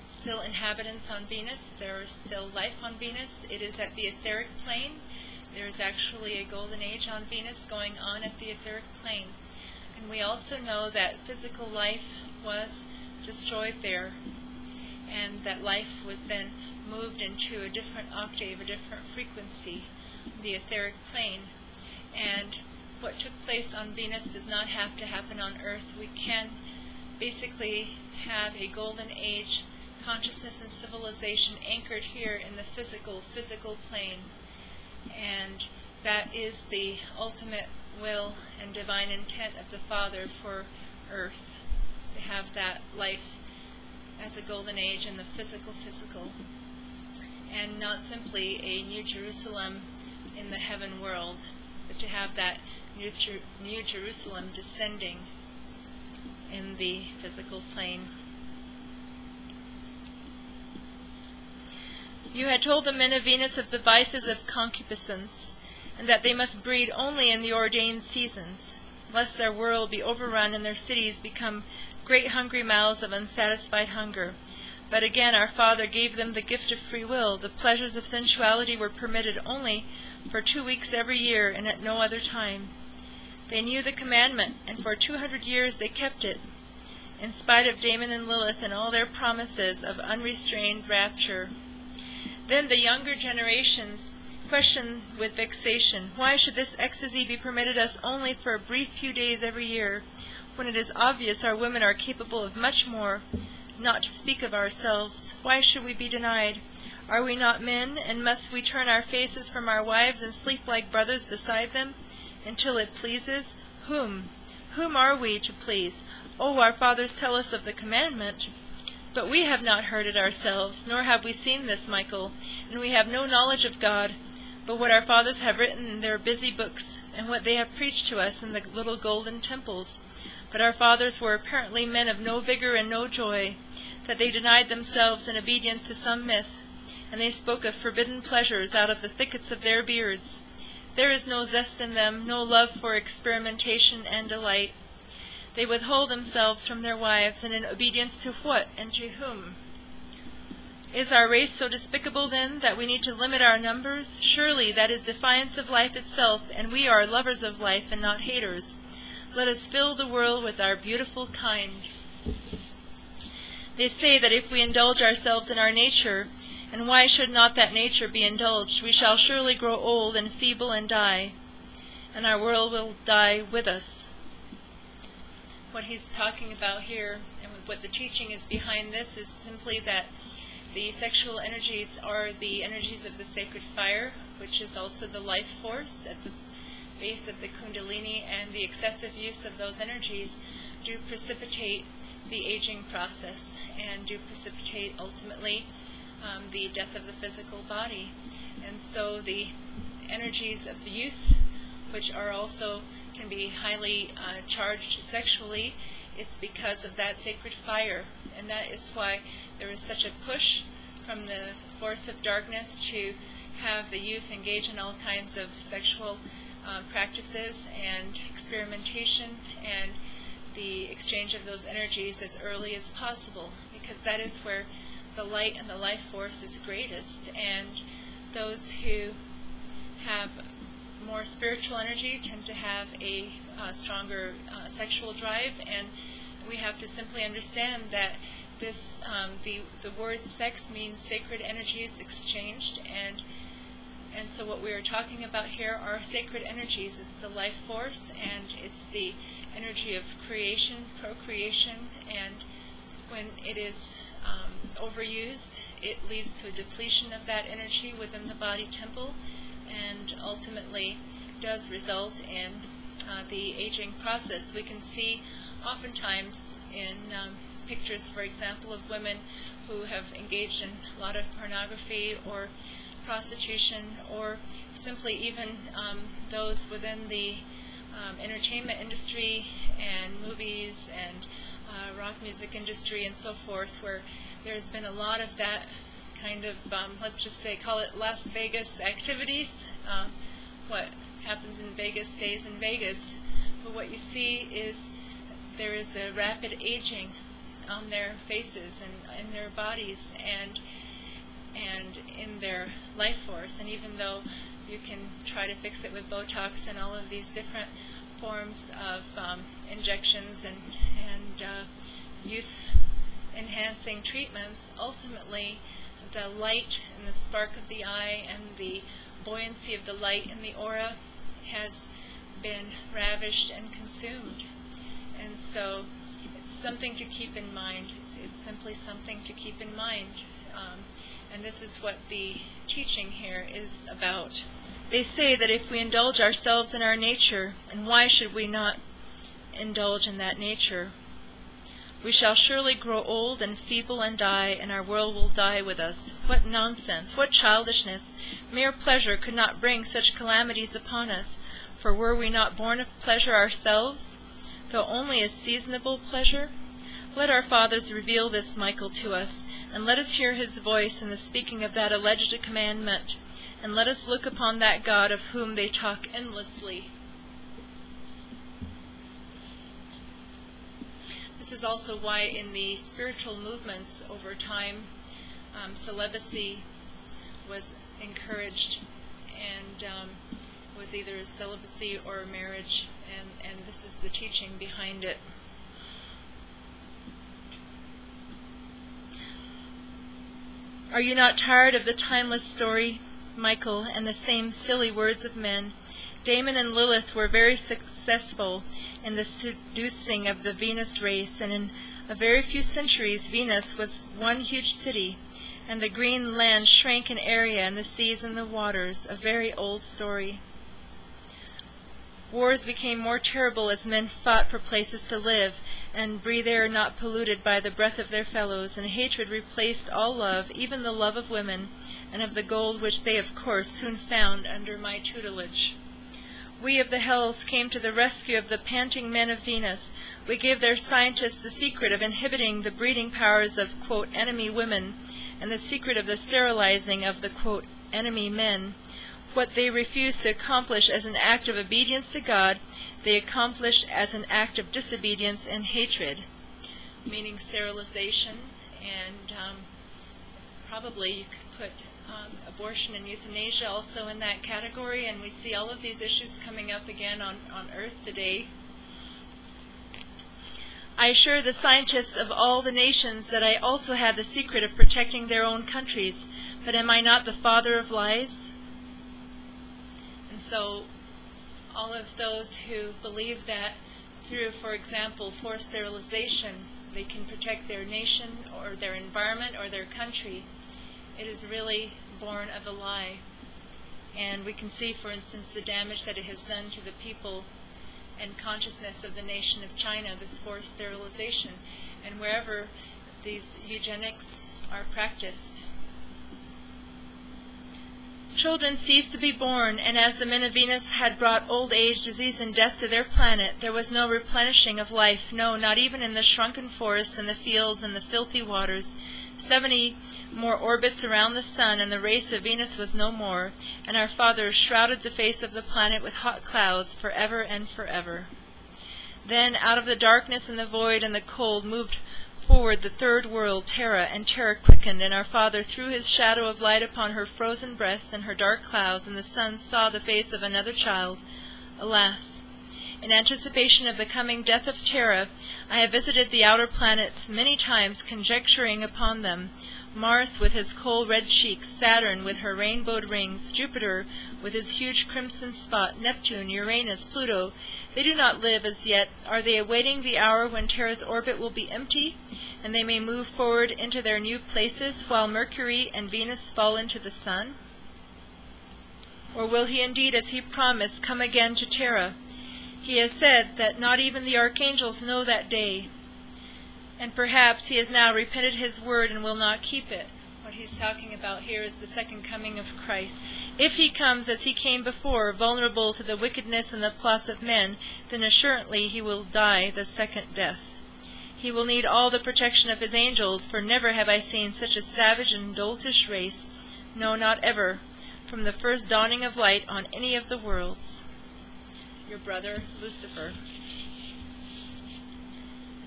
still inhabitants on Venus. There is still life on Venus. It is at the etheric plane. There is actually a golden age on Venus going on at the etheric plane. And we also know that physical life was destroyed there, and that life was then moved into a different octave, a different frequency, the etheric plane. And what took place on Venus does not have to happen on Earth. We can basically have a golden age consciousness and civilization anchored here in the physical plane. And that is the ultimate will and divine intent of the Father for Earth, to have that life as a golden age in the physical, and not simply a New Jerusalem in the heaven world, but to have that New Jerusalem descending in the physical plane. You had told the men of Venus of the vices of concupiscence, and that they must breed only in the ordained seasons, lest their world be overrun and their cities become great hungry mouths of unsatisfied hunger. But again our Father gave them the gift of free will. The pleasures of sensuality were permitted only for 2 weeks every year, and at no other time. They knew the commandment, and for 200 years they kept it, in spite of Damon and Lilith and all their promises of unrestrained rapture. Then the younger generations questioned with vexation, why should this ecstasy be permitted us only for a brief few days every year, when it is obvious our women are capable of much more, not to speak of ourselves? Why should we be denied? Are we not men, and must we turn our faces from our wives and sleep like brothers beside them, until it pleases? Whom? Whom are we to please? Oh, our fathers tell us of the commandment, but we have not heard it ourselves, nor have we seen this, Michael, and we have no knowledge of God, but what our fathers have written in their busy books, and what they have preached to us in the little golden temples. But our fathers were apparently men of no vigor and no joy, that they denied themselves in obedience to some myth, and they spoke of forbidden pleasures out of the thickets of their beards. There is no zest in them, no love for experimentation and delight. They withhold themselves from their wives, and in obedience to what and to whom? Is our race so despicable, then, that we need to limit our numbers? Surely that is defiance of life itself, and we are lovers of life and not haters. Let us fill the world with our beautiful kind. They say that if we indulge ourselves in our nature, and why should not that nature be indulged, we shall surely grow old and feeble and die, and our world will die with us. What he's talking about here, and what the teaching is behind this, is simply that the sexual energies are the energies of the sacred fire, which is also the life force at the base of the Kundalini, and the excessive use of those energies do precipitate the aging process and do precipitate ultimately the death of the physical body. And so the energies of the youth, which are also can be highly charged sexually, it's because of that sacred fire. And that is why there is such a push from the force of darkness to have the youth engage in all kinds of sexual practices and experimentation and the exchange of those energies as early as possible, because that is where the light and the life force is greatest. And those who have more spiritual energy tend to have a stronger sexual drive, and we have to simply understand that this the word sex means sacred energies exchanged, and so what we are talking about here are sacred energies. It's the life force, and it's the energy of creation, procreation, and when it is overused, it leads to a depletion of that energy within the body temple, and ultimately does result in the aging process. We can see oftentimes in pictures, for example, of women who have engaged in a lot of pornography or prostitution, or simply even those within the entertainment industry and movies and rock music industry and so forth, where there's been a lot of that kind of, let's just say, call it Las Vegas activities. What happens in Vegas stays in Vegas. But what you see is there is a rapid aging on their faces and in their bodies and in their life force. And even though you can try to fix it with Botox and all of these different forms of injections and youth-enhancing treatments, ultimately the light and the spark of the eye and the buoyancy of the light in the aura has been ravished and consumed. And so it's something to keep in mind. It's simply something to keep in mind. And this is what the teaching here is about. They say that if we indulge ourselves in our nature, and why should we not indulge in that nature, we shall surely grow old and feeble and die, and our world will die with us. What nonsense! What childishness! Mere pleasure could not bring such calamities upon us, For were we not born of pleasure ourselves, though only a seasonable pleasure? Let our fathers reveal this, Michael, to us, and let us hear his voice in the speaking of that alleged commandment, and let us look upon that God of whom they talk endlessly. This is also why in the spiritual movements over time, celibacy was encouraged, and was either celibacy or marriage, and this is the teaching behind it. Are you not tired of the timeless story, Michael, and the same silly words of men? Damon and Lilith were very successful in the seducing of the Venus race, and in a very few centuries Venus was one huge city, and the green land shrank in area, and the seas and the waters, a very old story. Wars became more terrible as men fought for places to live, and breathe air not polluted by the breath of their fellows, and hatred replaced all love, even the love of women, and of the gold which they, of course, soon found under my tutelage. We of the hells came to the rescue of the panting men of Venus. We gave their scientists the secret of inhibiting the breeding powers of, quote, enemy women, and the secret of the sterilizing of the, quote, enemy men. What they refused to accomplish as an act of obedience to God, they accomplished as an act of disobedience and hatred, meaning sterilization, and probably you could put abortion and euthanasia also in that category, and we see all of these issues coming up again on Earth today. I assure the scientists of all the nations that I also have the secret of protecting their own countries, but am I not the father of lies? And so all of those who believe that through, for example, forced sterilization, they can protect their nation or their environment or their country, it is really born of a lie. And we can see, for instance, the damage that it has done to the people and consciousness of the nation of China, this forced sterilization, and wherever these eugenics are practiced. Children ceased to be born, and as the men of Venus had brought old age, disease, and death to their planet, there was no replenishing of life, no, not even in the shrunken forests and the fields and the filthy waters. 70 more orbits around the sun, and the race of Venus was no more, and our fathers shrouded the face of the planet with hot clouds forever and forever. Then out of the darkness and the void and the cold moved forward the third world, Terra, and Terra quickened, and our father threw his shadow of light upon her frozen breast and her dark clouds, and the sun saw the face of another child. Alas! In anticipation of the coming death of Terra, I have visited the outer planets many times, conjecturing upon them. Mars with his coal red cheeks, Saturn with her rainbowed rings, Jupiter with his huge crimson spot, Neptune, Uranus, Pluto. They do not live as yet. Are they awaiting the hour when Terra's orbit will be empty, and they may move forward into their new places, while Mercury and Venus fall into the sun? Or will he indeed, as he promised, come again to Terra? He has said that not even the archangels know that day, and perhaps he has now repented his word and will not keep it. What he's talking about here is the second coming of Christ. If he comes as he came before, vulnerable to the wickedness and the plots of men, then assuredly he will die the second death. He will need all the protection of his angels, for never have I seen such a savage and doltish race, no, not ever, from the first dawning of light on any of the worlds. Your brother, Lucifer.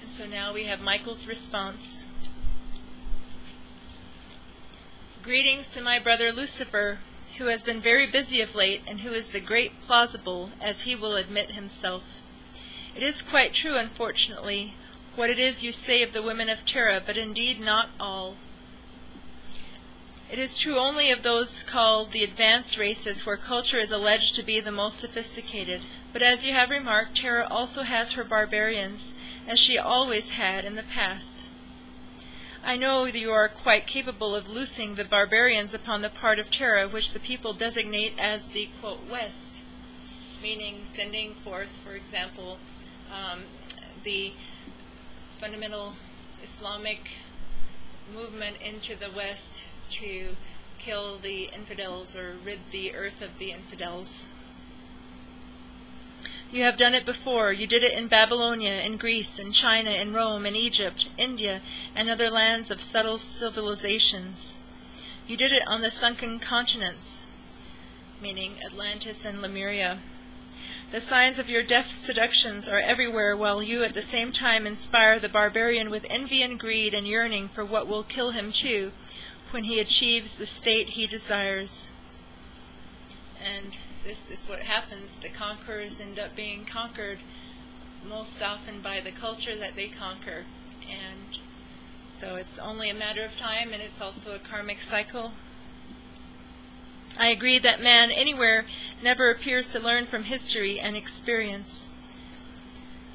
And so now we have Michael's response. Greetings to my brother Lucifer, who has been very busy of late, and who is the great plausible, as he will admit himself. It is quite true, unfortunately, what it is you say of the women of Terra, but indeed not all. It is true only of those called the advanced races, where culture is alleged to be the most sophisticated. But as you have remarked, Terra also has her barbarians, as she always had in the past. I know that you are quite capable of loosing the barbarians upon the part of Terra, which the people designate as the, quote, West, meaning sending forth, for example, the fundamental Islamic movement into the West to kill the infidels or rid the earth of the infidels. You have done it before. You did it in Babylonia, in Greece, in China, in Rome, in Egypt, India, and other lands of subtle civilizations. You did it on the sunken continents, meaning Atlantis and Lemuria. The signs of your death seductions are everywhere, while you at the same time inspire the barbarian with envy and greed and yearning for what will kill him too, when he achieves the state he desires. And this is what happens. The conquerors end up being conquered most often by the culture that they conquer. And so it's only a matter of time, and it's also a karmic cycle. I agree that man anywhere never appears to learn from history and experience.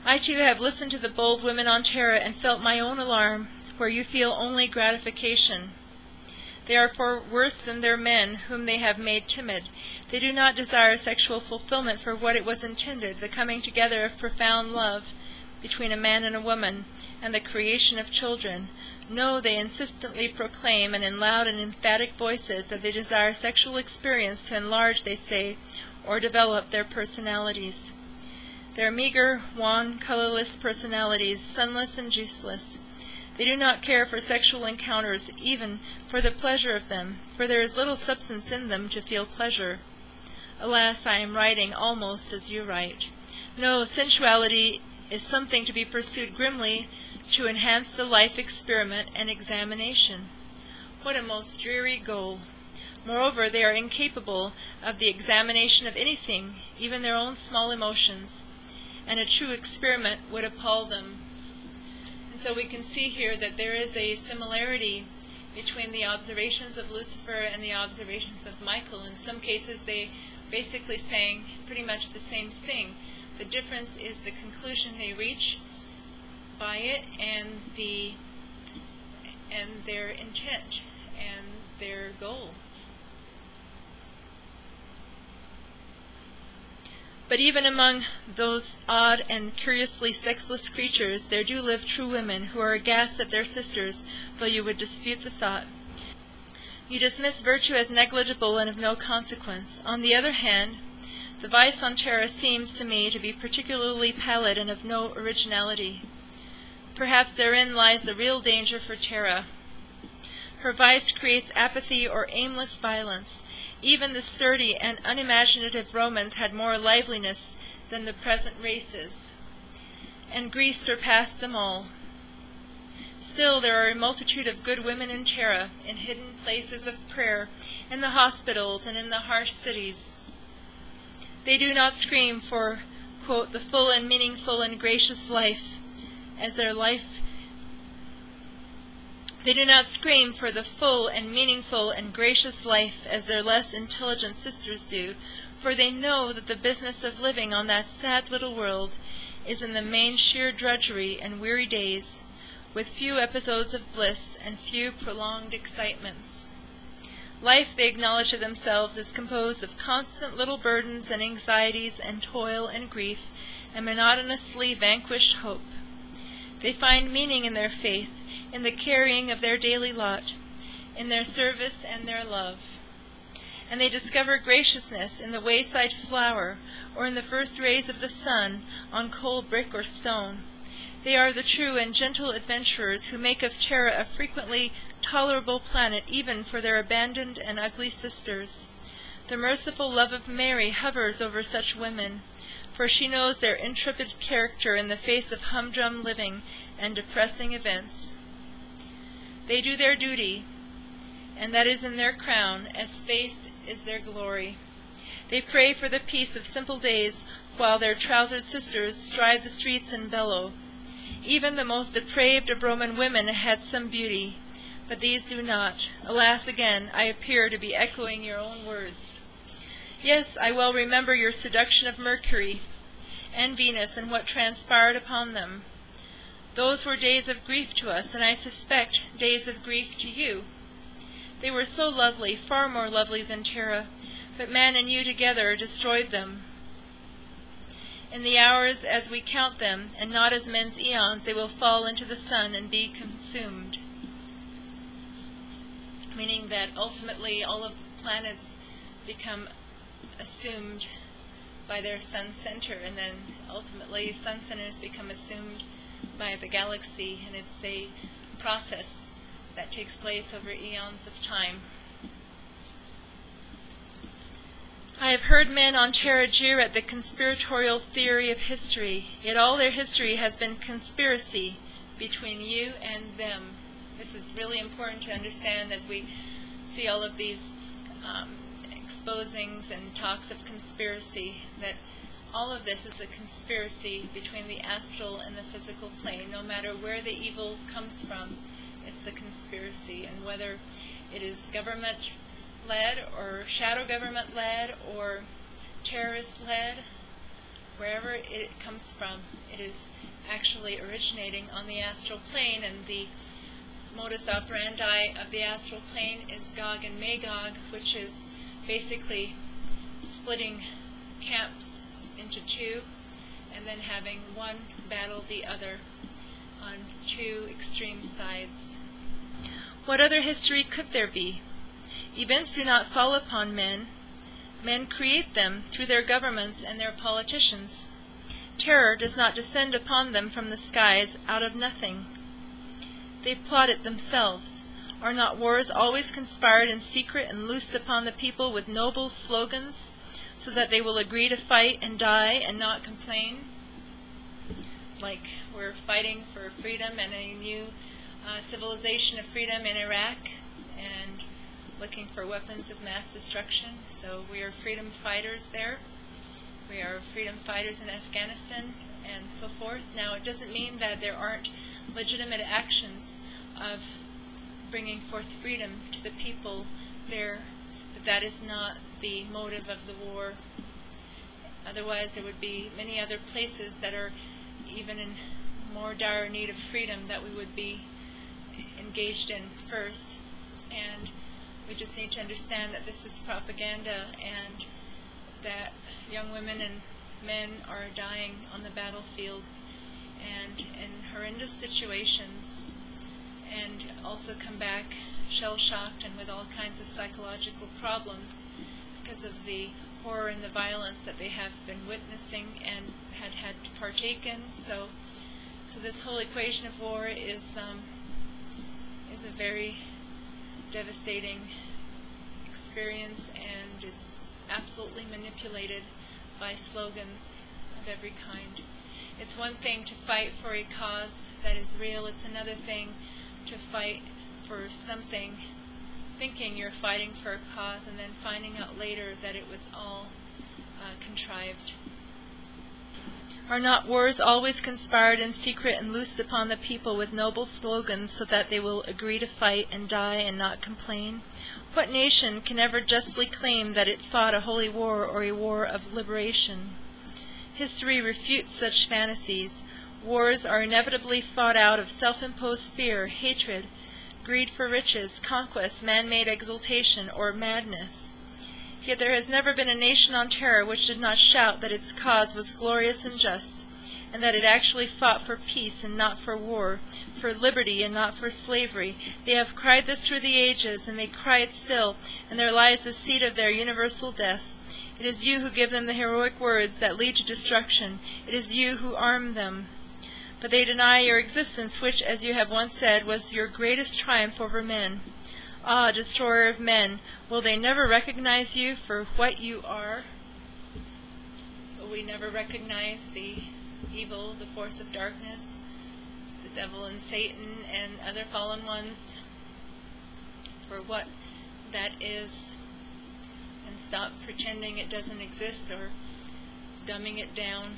I too have listened to the bold women on Terra and felt my own alarm, where you feel only gratification. They are far worse than their men, whom they have made timid. They do not desire sexual fulfillment for what it was intended, the coming together of profound love between a man and a woman, and the creation of children. No, they insistently proclaim, and in loud and emphatic voices, that they desire sexual experience to enlarge, they say, or develop their personalities. Their meager, wan, colorless personalities, sunless and juiceless. They do not care for sexual encounters, even for the pleasure of them, for there is little substance in them to feel pleasure. Alas, I am writing almost as you write. No, sensuality is something to be pursued grimly to enhance the life experiment and examination. What a most dreary goal! Moreover, they are incapable of the examination of anything, even their own small emotions, and a true experiment would appall them. And so we can see here that there is a similarity between the observations of Lucifer and the observations of Michael. In some cases, they basically saying pretty much the same thing. The difference is the conclusion they reach by it, and their intent and their goal. But even among those odd and curiously sexless creatures, there do live true women who are aghast at their sisters, though you would dispute the thought. You dismiss virtue as negligible and of no consequence. On the other hand, the vice on Terra seems to me to be particularly pallid and of no originality. Perhaps therein lies the real danger for Terra. Her vice creates apathy or aimless violence. Even the sturdy and unimaginative Romans had more liveliness than the present races, and Greece surpassed them all. Still, there are a multitude of good women in Terra, in hidden places of prayer, in the hospitals and in the harsh cities. They do not scream for, quote, the full and meaningful and gracious life, as their life. They do not scream for the full and meaningful and gracious life as their less intelligent sisters do, for they know that the business of living on that sad little world is in the main sheer drudgery and weary days, with few episodes of bliss and few prolonged excitements. Life, they acknowledge to themselves, is composed of constant little burdens and anxieties and toil and grief and monotonously vanquished hope. They find meaning in their faith, in the carrying of their daily lot, in their service and their love. And they discover graciousness in the wayside flower, or in the first rays of the sun on cold brick or stone. They are the true and gentle adventurers who make of Terra a frequently tolerable planet even for their abandoned and ugly sisters. The merciful love of Mary hovers over such women, for she knows their intrepid character in the face of humdrum living and depressing events. They do their duty, and that is in their crown, as faith is their glory. They pray for the peace of simple days, while their trousered sisters stride the streets and bellow. Even the most depraved of Roman women had some beauty, but these do not. Alas, again, I appear to be echoing your own words. Yes, I well remember your seduction of Mercury and Venus and what transpired upon them. Those were days of grief to us, and I suspect days of grief to you. They were so lovely, far more lovely than Terra, but man and you together destroyed them. In the hours as we count them, and not as men's eons, they will fall into the sun and be consumed. Meaning that ultimately all of the planets become assumed by their sun center, and then ultimately sun centers become assumed by the galaxy, and it's a process that takes place over eons of time. I have heard men on Terra jeer at the conspiratorial theory of history, yet all their history has been conspiracy between you and them. This is really important to understand as we see all of these exposings and talks of conspiracy, that all of this is a conspiracy between the astral and the physical plane. No matter where the evil comes from, it's a conspiracy. And whether it is government-led or shadow government-led or terrorist-led, wherever it comes from, it is actually originating on the astral plane, and the modus operandi of the astral plane is Gog and Magog, which is basically splitting camps into two and then having one battle the other on two extreme sides. What other history could there be? Events do not fall upon men. Men create them through their governments and their politicians. Terror does not descend upon them from the skies out of nothing. They plot it themselves. Are not wars always conspired in secret and loosed upon the people with noble slogans, so that they will agree to fight and die and not complain? Like we're fighting for freedom and a new civilization of freedom in Iraq, and looking for weapons of mass destruction. So we are freedom fighters there. We are freedom fighters in Afghanistan and so forth. Now, it doesn't mean that there aren't legitimate actions of bringing forth freedom to the people there, but that is not the motive of the war. Otherwise, there would be many other places that are even in more dire need of freedom that we would be engaged in first. And we just need to understand that this is propaganda, and that young women and men are dying on the battlefields and in horrendous situations, and also come back shell-shocked and with all kinds of psychological problems because of the horror and the violence that they have been witnessing and had to partake in. So this whole equation of war is a very devastating experience, and it's absolutely manipulated by slogans of every kind. It's one thing to fight for a cause that is real. It's another thing to fight for something, thinking you're fighting for a cause, and then finding out later that it was all contrived. Are not wars always conspired in secret and loosed upon the people with noble slogans, so that they will agree to fight and die and not complain? What nation can ever justly claim that it fought a holy war or a war of liberation? History refutes such fantasies. Wars are inevitably fought out of self-imposed fear, hatred, greed for riches, conquest, man-made exultation, or madness. Yet there has never been a nation on Terra which did not shout that its cause was glorious and just, and that it actually fought for peace and not for war, for liberty and not for slavery. They have cried this through the ages, and they cry it still, and there lies the seed of their universal death. It is you who give them the heroic words that lead to destruction. It is you who arm them. But they deny your existence, which, as you have once said, was your greatest triumph over men. Ah, destroyer of men, will they never recognize you for what you are? Will we never recognize the evil, the force of darkness, the devil and Satan and other fallen ones for what that is, and stop pretending it doesn't exist or dumbing it down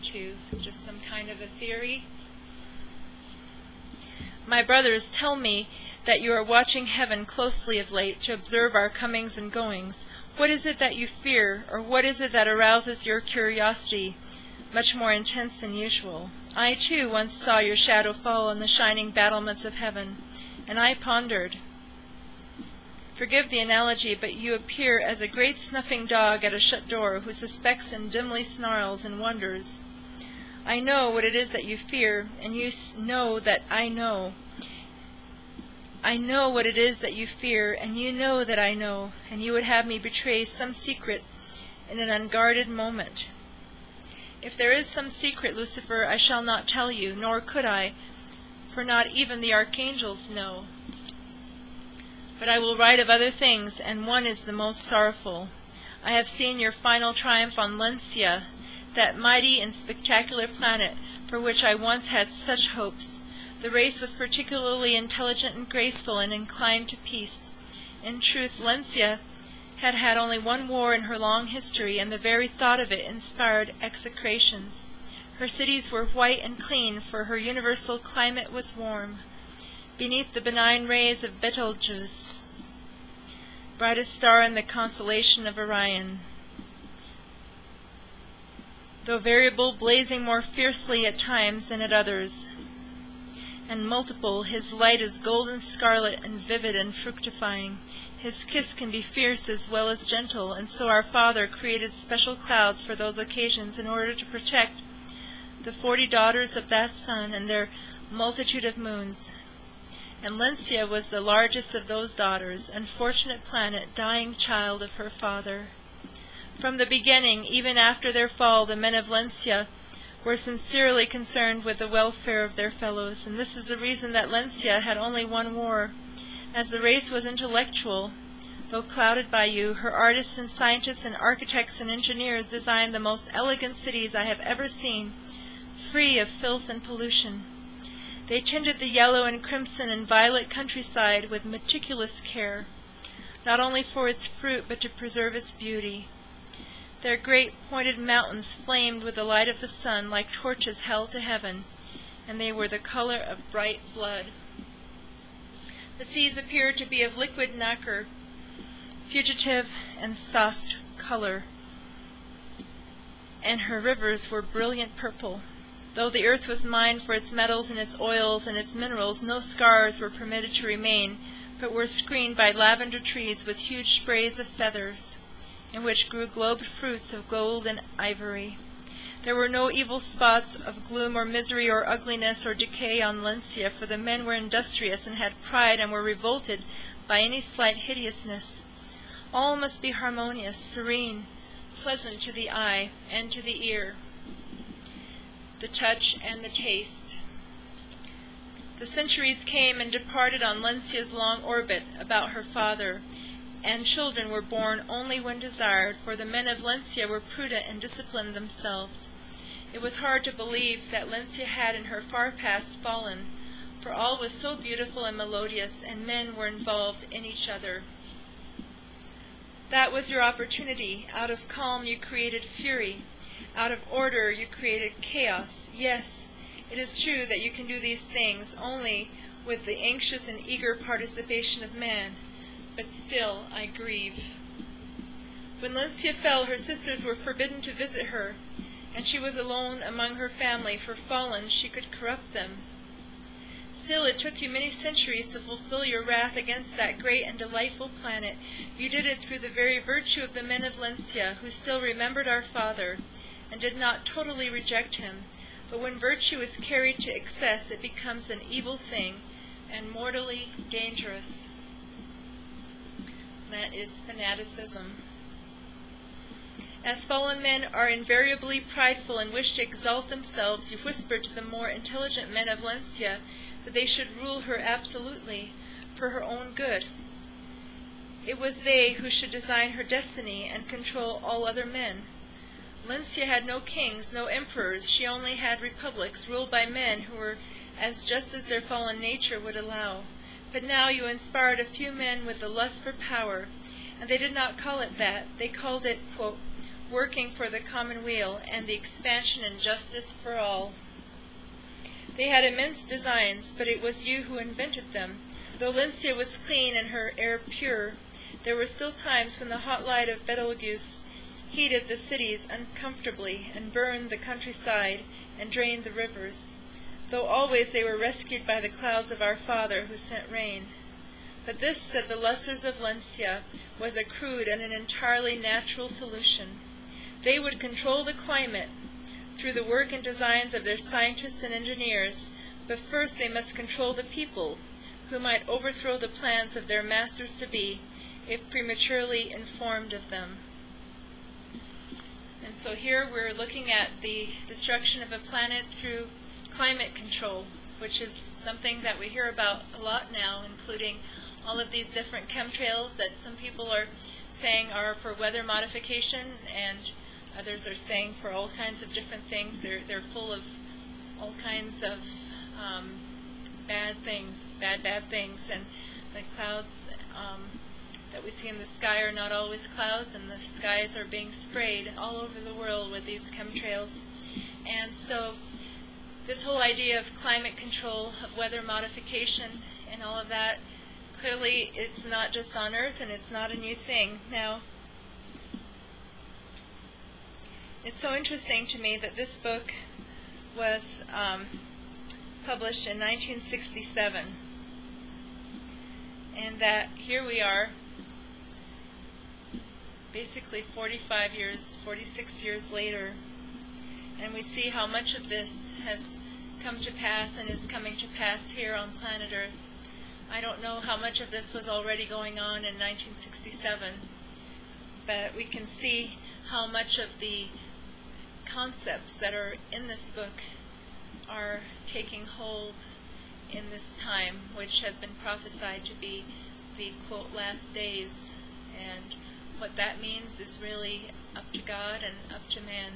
to just some kind of a theory? My brothers, tell me that you are watching heaven closely of late to observe our comings and goings. What is it that you fear, or what is it that arouses your curiosity, much more intense than usual? I, too, once saw your shadow fall on the shining battlements of heaven, and I pondered. Forgive the analogy, but you appear as a great snuffing dog at a shut door who suspects and dimly snarls and wonders. I know what it is that you fear, and you know that I know. I know what it is that you fear, and you know that I know, and you would have me betray some secret in an unguarded moment. If there is some secret, Lucifer, I shall not tell you, nor could I, for not even the archangels know. But I will write of other things, and one is the most sorrowful. I have seen your final triumph on Lencia, that mighty and spectacular planet for which I once had such hopes. The race was particularly intelligent and graceful and inclined to peace. In truth, Lencia had had only one war in her long history, and the very thought of it inspired execrations. Her cities were white and clean, for her universal climate was warm. Beneath the benign rays of Betelgeuse, brightest star in the constellation of Orion, though variable, blazing more fiercely at times than at others, and multiple, his light is golden scarlet and vivid and fructifying. His kiss can be fierce as well as gentle, and so our Father created special clouds for those occasions in order to protect the 40 daughters of that sun and their multitude of moons. And Lencia was the largest of those daughters, unfortunate planet, dying child of her father. From the beginning, even after their fall, the men of Lencia were sincerely concerned with the welfare of their fellows, and this is the reason that Lencia had only one war. As the race was intellectual, though clouded by you, her artists and scientists and architects and engineers designed the most elegant cities I have ever seen, free of filth and pollution. They tinted the yellow and crimson and violet countryside with meticulous care, not only for its fruit but to preserve its beauty. Their great pointed mountains flamed with the light of the sun like torches held to heaven, and they were the color of bright blood. The seas appeared to be of liquid nacre, fugitive and soft color, and her rivers were brilliant purple. Though the earth was mined for its metals and its oils and its minerals, no scars were permitted to remain, but were screened by lavender trees with huge sprays of feathers, in which grew globed fruits of gold and ivory. There were no evil spots of gloom or misery or ugliness or decay on Lencia, for the men were industrious and had pride and were revolted by any slight hideousness. All must be harmonious, serene, pleasant to the eye and to the ear, the touch and the taste. The centuries came and departed on Lencia's long orbit about her father, and children were born only when desired, for the men of Lencia were prudent and disciplined themselves. It was hard to believe that Lencia had in her far past fallen, for all was so beautiful and melodious, and men were involved in each other. That was your opportunity. Out of calm you created fury. Out of order you created chaos. Yes, it is true that you can do these things only with the anxious and eager participation of man, but still I grieve. When Lencia fell, her sisters were forbidden to visit her, and she was alone among her family, for fallen she could corrupt them. Still, it took you many centuries to fulfill your wrath against that great and delightful planet. You did it through the very virtue of the men of Lencia, who still remembered our father, and did not totally reject him. But when virtue is carried to excess, it becomes an evil thing, and mortally dangerous. That is fanaticism. As fallen men are invariably prideful and wish to exalt themselves, you whispered to the more intelligent men of Lencia that they should rule her absolutely, for her own good. It was they who should design her destiny and control all other men. Lencia had no kings, no emperors. She only had republics ruled by men who were as just as their fallen nature would allow. But now you inspired a few men with the lust for power, and they did not call it that. They called it, quote, working for the common weal and the expansion and justice for all. They had immense designs, but it was you who invented them. Though Lencia was clean and her air pure, there were still times when the hot light of Betelgeuse heated the cities uncomfortably and burned the countryside and drained the rivers, though always they were rescued by the clouds of our Father who sent rain. But this, said the lessers of Lencia, was a crude and an entirely natural solution. They would control the climate through the work and designs of their scientists and engineers, but first they must control the people, who might overthrow the plans of their masters-to-be if prematurely informed of them. And so here we're looking at the destruction of a planet through climate control, which is something that we hear about a lot now, including all of these different chemtrails that some people are saying are for weather modification, and others are saying for all kinds of different things. They're full of all kinds of bad things, bad things, and the clouds that we see in the sky are not always clouds, and the skies are being sprayed all over the world with these chemtrails. And so this whole idea of climate control, of weather modification, and all of that, clearly it's not just on Earth, and it's not a new thing. Now, it's so interesting to me that this book was published in 1967, and that here we are, basically 46 years later, and we see how much of this has come to pass and is coming to pass here on planet Earth. I don't know how much of this was already going on in 1967, but we can see how much of the concepts that are in this book are taking hold in this time, which has been prophesied to be the, quote, last days. And what that means is really up to God and up to man.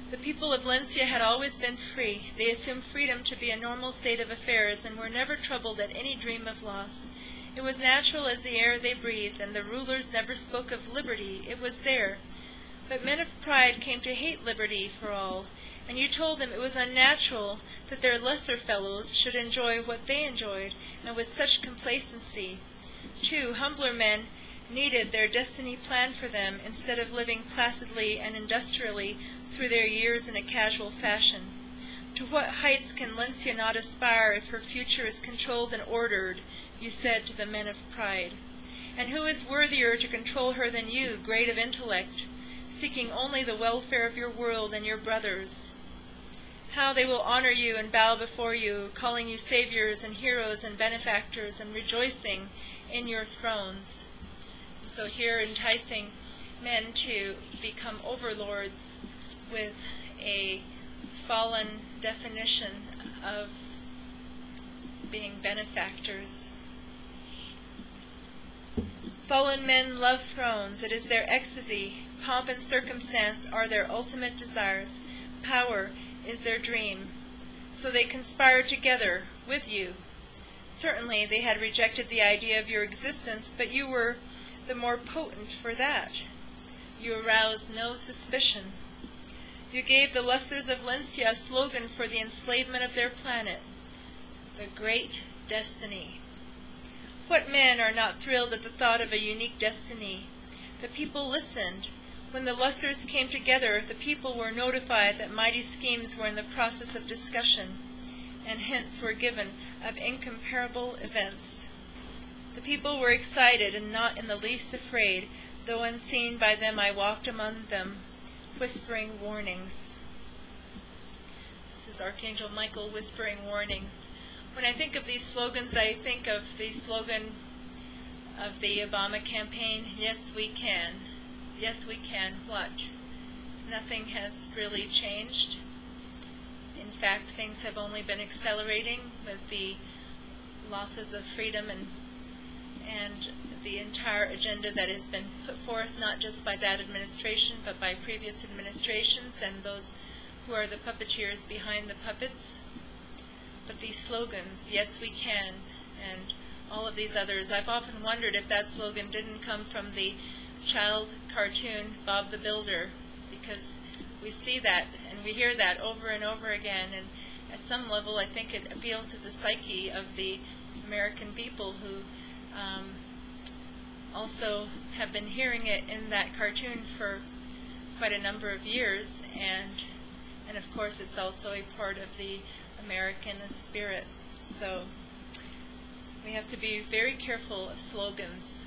The people of Lencia had always been free. They assumed freedom to be a normal state of affairs and were never troubled at any dream of loss. It was natural as the air they breathed, and the rulers never spoke of liberty. It was there. But men of pride came to hate liberty for all, and you told them it was unnatural that their lesser fellows should enjoy what they enjoyed, and with such complacency. Too, humbler men needed their destiny planned for them instead of living placidly and industrially through their years in a casual fashion. To what heights can Lencia not aspire if her future is controlled and ordered, you said to the men of pride. And who is worthier to control her than you, great of intellect, seeking only the welfare of your world and your brothers? How they will honor you and bow before you, calling you saviors and heroes and benefactors, and rejoicing in your thrones. And so here enticing men to become overlords with a fallen definition of being benefactors. Fallen men love thrones. It is their ecstasy. Pomp and circumstance are their ultimate desires. Power is their dream. So they conspire together with you. Certainly they had rejected the idea of your existence, but you were the more potent for that. You aroused no suspicion. You gave the lessers of Lencia a slogan for the enslavement of their planet, the Great Destiny. What men are not thrilled at the thought of a unique destiny? The people listened. When the lessers came together, the people were notified that mighty schemes were in the process of discussion, and hints were given of incomparable events. The people were excited and not in the least afraid. Though unseen by them, I walked among them, whispering warnings. This is Archangel Michael whispering warnings. When I think of these slogans, I think of the slogan of the Obama campaign, yes we can. Yes we can. What? Nothing has really changed. In fact, things have only been accelerating with the losses of freedom and the entire agenda that has been put forth, not just by that administration, but by previous administrations and those who are the puppeteers behind the puppets. But these slogans, yes we can, and all of these others, I've often wondered if that slogan didn't come from the child cartoon Bob the Builder, because we see that and we hear that over and over again, and at some level I think it appealed to the psyche of the American people who also have been hearing it in that cartoon for quite a number of years, and of course it's also a part of the American spirit. So we have to be very careful of slogans.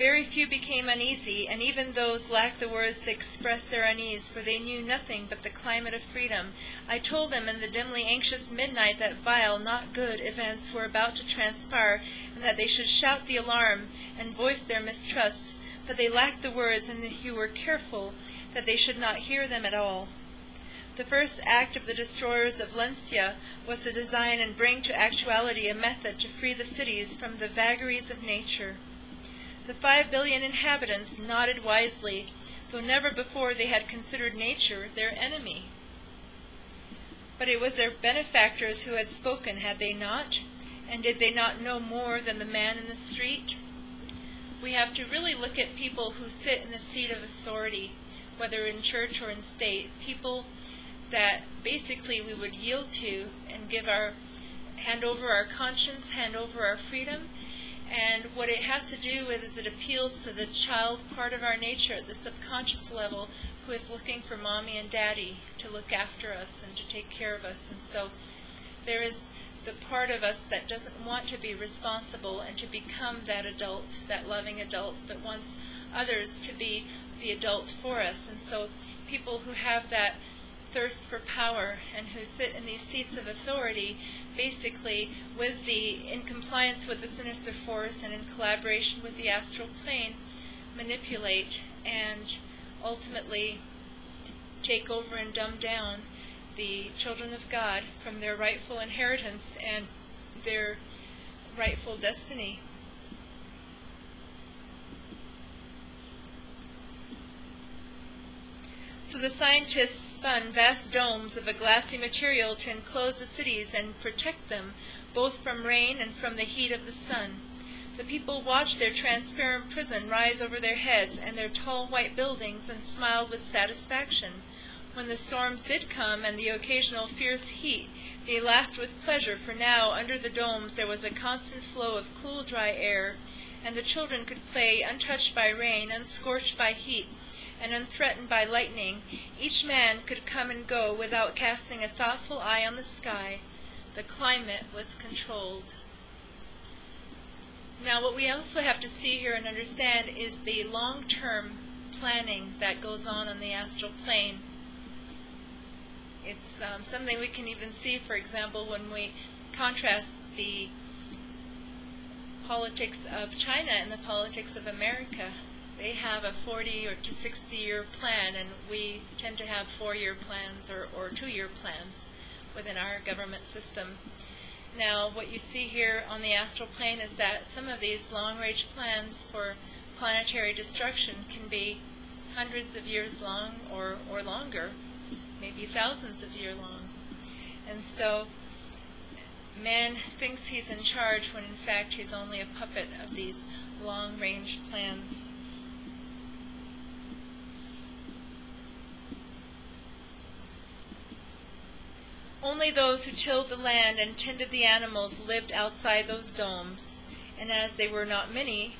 Very few became uneasy, and even those lacked the words to express their unease, for they knew nothing but the climate of freedom. I told them in the dimly anxious midnight that vile, not good events were about to transpire, and that they should shout the alarm and voice their mistrust, but they lacked the words, and you were careful that they should not hear them at all. The first act of the destroyers of Lencia was to design and bring to actuality a method to free the cities from the vagaries of nature. The 5 billion inhabitants nodded wisely, though never before they had considered nature their enemy. But it was their benefactors who had spoken, had they not? And did they not know more than the man in the street? We have to really look at people who sit in the seat of authority, whether in church or in state, people that basically we would yield to and hand over our conscience, hand over our freedom. And what it has to do with is it appeals to the child part of our nature at the subconscious level, who is looking for mommy and daddy to look after us and to take care of us. And so there is the part of us that doesn't want to be responsible and to become that adult, that loving adult, but wants others to be the adult for us. And so people who have that thirst for power and who sit in these seats of authority, basically in compliance with the sinister force and in collaboration with the astral plane, manipulate and ultimately take over and dumb down the children of God from their rightful inheritance and their rightful destiny. So the scientists spun vast domes of a glassy material to enclose the cities and protect them, both from rain and from the heat of the sun. The people watched their transparent prison rise over their heads and their tall white buildings and smiled with satisfaction. When the storms did come and the occasional fierce heat, they laughed with pleasure, for now under the domes there was a constant flow of cool, dry air, and the children could play untouched by rain, unscorched by heat, and unthreatened by lightning. Each man could come and go without casting a thoughtful eye on the sky. The climate was controlled. Now what we also have to see here and understand is the long-term planning that goes on the astral plane. It's something we can even see, for example, when we contrast the politics of China and the politics of America. They have a 40 or to 60-year plan, and we tend to have 4-year plans or 2-year plans within our government system. Now, what you see here on the astral plane is that some of these long-range plans for planetary destruction can be hundreds of years long or longer, maybe thousands of years long. And so man thinks he's in charge when in fact he's only a puppet of these long-range plans. Only those who tilled the land and tended the animals lived outside those domes, and as they were not many,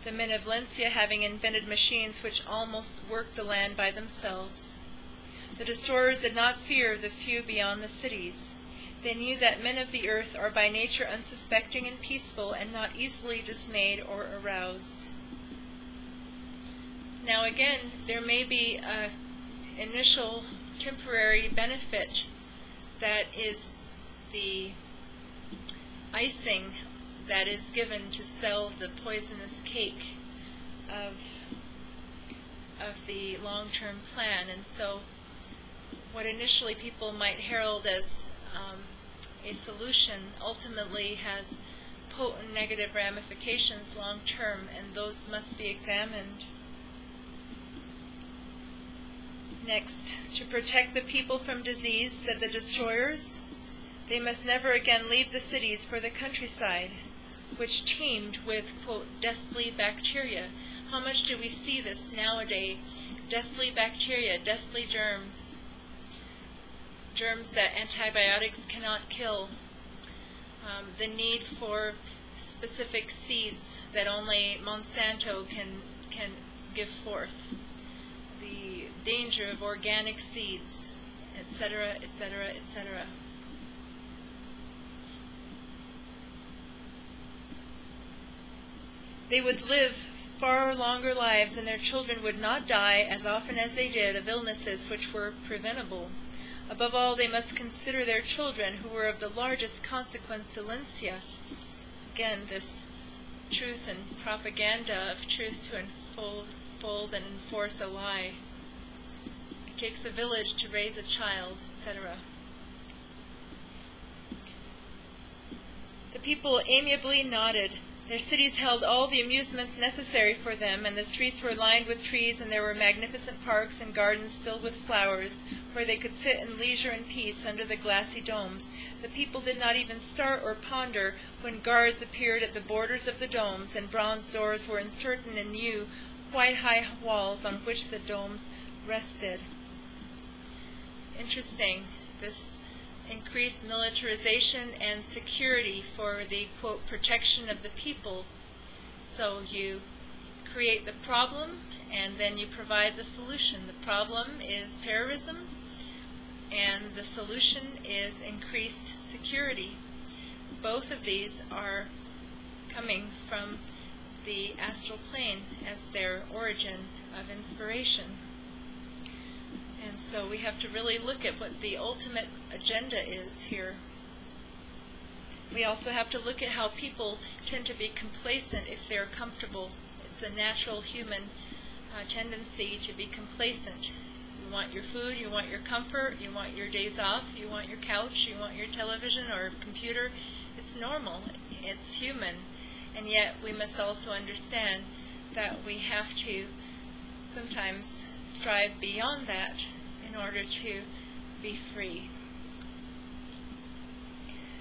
the men of Lencia having invented machines which almost worked the land by themselves. The destroyers did not fear the few beyond the cities. They knew that men of the earth are by nature unsuspecting and peaceful, and not easily dismayed or aroused. Now again, there may be an initial temporary benefit that is the icing that is given to sell the poisonous cake of the long-term plan. And so what initially people might herald as a solution ultimately has potent negative ramifications long-term, and those must be examined. Next, to protect the people from disease, said the destroyers, they must never again leave the cities for the countryside, which teemed with, quote, deathly bacteria. How much do we see this nowadays? Deathly bacteria, deathly germs, germs that antibiotics cannot kill. The need for specific seeds that only Monsanto can give forth. The danger of organic seeds, etc., etc., etc. They would live far longer lives, and their children would not die as often as they did of illnesses which were preventable. Above all, they must consider their children, who were of the largest consequence to Lencia. Again, this truth and propaganda of truth to unfold and enforce a lie. It takes a village to raise a child, etc. The people amiably nodded. Their cities held all the amusements necessary for them, and the streets were lined with trees, and there were magnificent parks and gardens filled with flowers, where they could sit in leisure and peace under the glassy domes. The people did not even start or ponder when guards appeared at the borders of the domes, and bronze doors were inserted in new, white-high walls on which the domes rested. Interesting, this increased militarization and security for the, quote, protection of the people. So you create the problem, and then you provide the solution. The problem is terrorism, and the solution is increased security. Both of these are coming from the astral plane as their origin of inspiration. And so we have to really look at what the ultimate agenda is here. We also have to look at how people tend to be complacent if they're comfortable. It's a natural human tendency to be complacent. You want your food, you want your comfort, you want your days off, you want your couch, you want your television or computer. It's normal, it's human. And yet we must also understand that we have to sometimes strive beyond that in order to be free.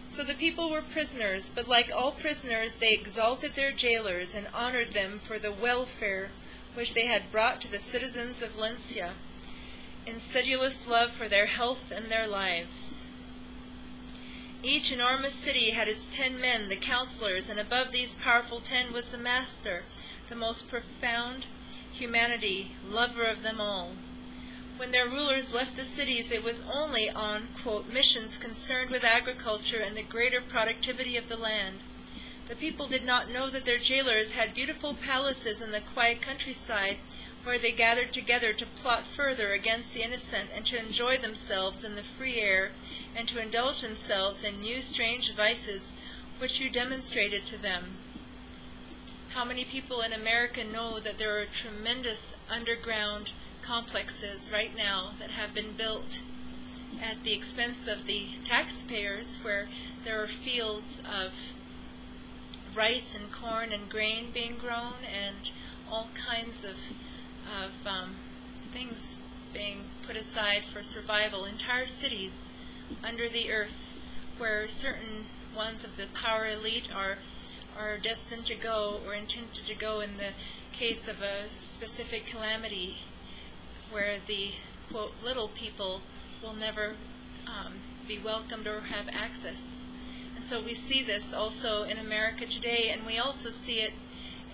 So the people were prisoners, but like all prisoners, they exalted their jailers and honored them for the welfare which they had brought to the citizens of Lencia, in sedulous love for their health and their lives. Each enormous city had its 10 men, the counselors, and above these powerful 10 was the master, the most profound humanity, lover of them all. When their rulers left the cities, it was only on, quote, missions concerned with agriculture and the greater productivity of the land. The people did not know that their jailers had beautiful palaces in the quiet countryside, where they gathered together to plot further against the innocent and to enjoy themselves in the free air and to indulge themselves in new strange vices which you demonstrated to them. How many people in America know that there are tremendous underground complexes right now that have been built at the expense of the taxpayers, where there are fields of rice and corn and grain being grown and all kinds of things being put aside for survival, entire cities under the earth where certain ones of the power elite are destined to go or intended to go in the case of a specific calamity, where the, quote, little people will never be welcomed or have access. And so we see this also in America today, and we also see it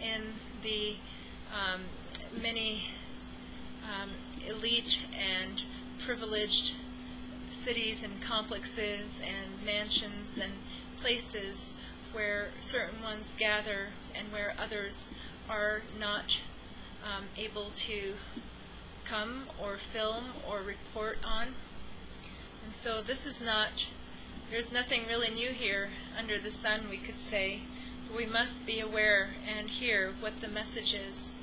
in the many elite and privileged cities and complexes and mansions and places where certain ones gather and where others are not able to come or film or report on. And so this is not, there's nothing really new here under the sun, we could say. We must be aware and hear what the message is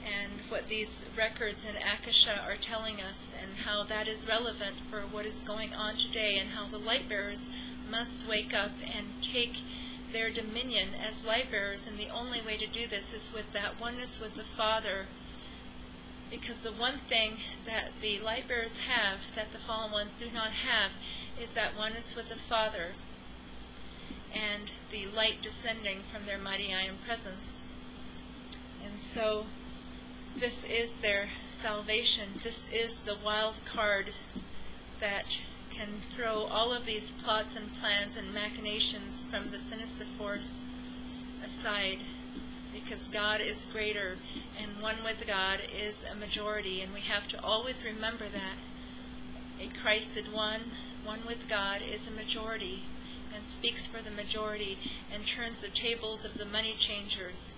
and what these records in Akasha are telling us, and how that is relevant for what is going on today, and how the light bearers must wake up and take their dominion as light bearers. And the only way to do this is with that oneness with the Father, because the one thing that the light bearers have that the fallen ones do not have is that oneness with the Father and the light descending from their mighty iron presence. And so this is their salvation. This is the wild card that can throw all of these plots and plans and machinations from the sinister force aside, because God is greater, and one with God is a majority, and we have to always remember that. A Christed one with God, is a majority, and speaks for the majority, and turns the tables of the money changers.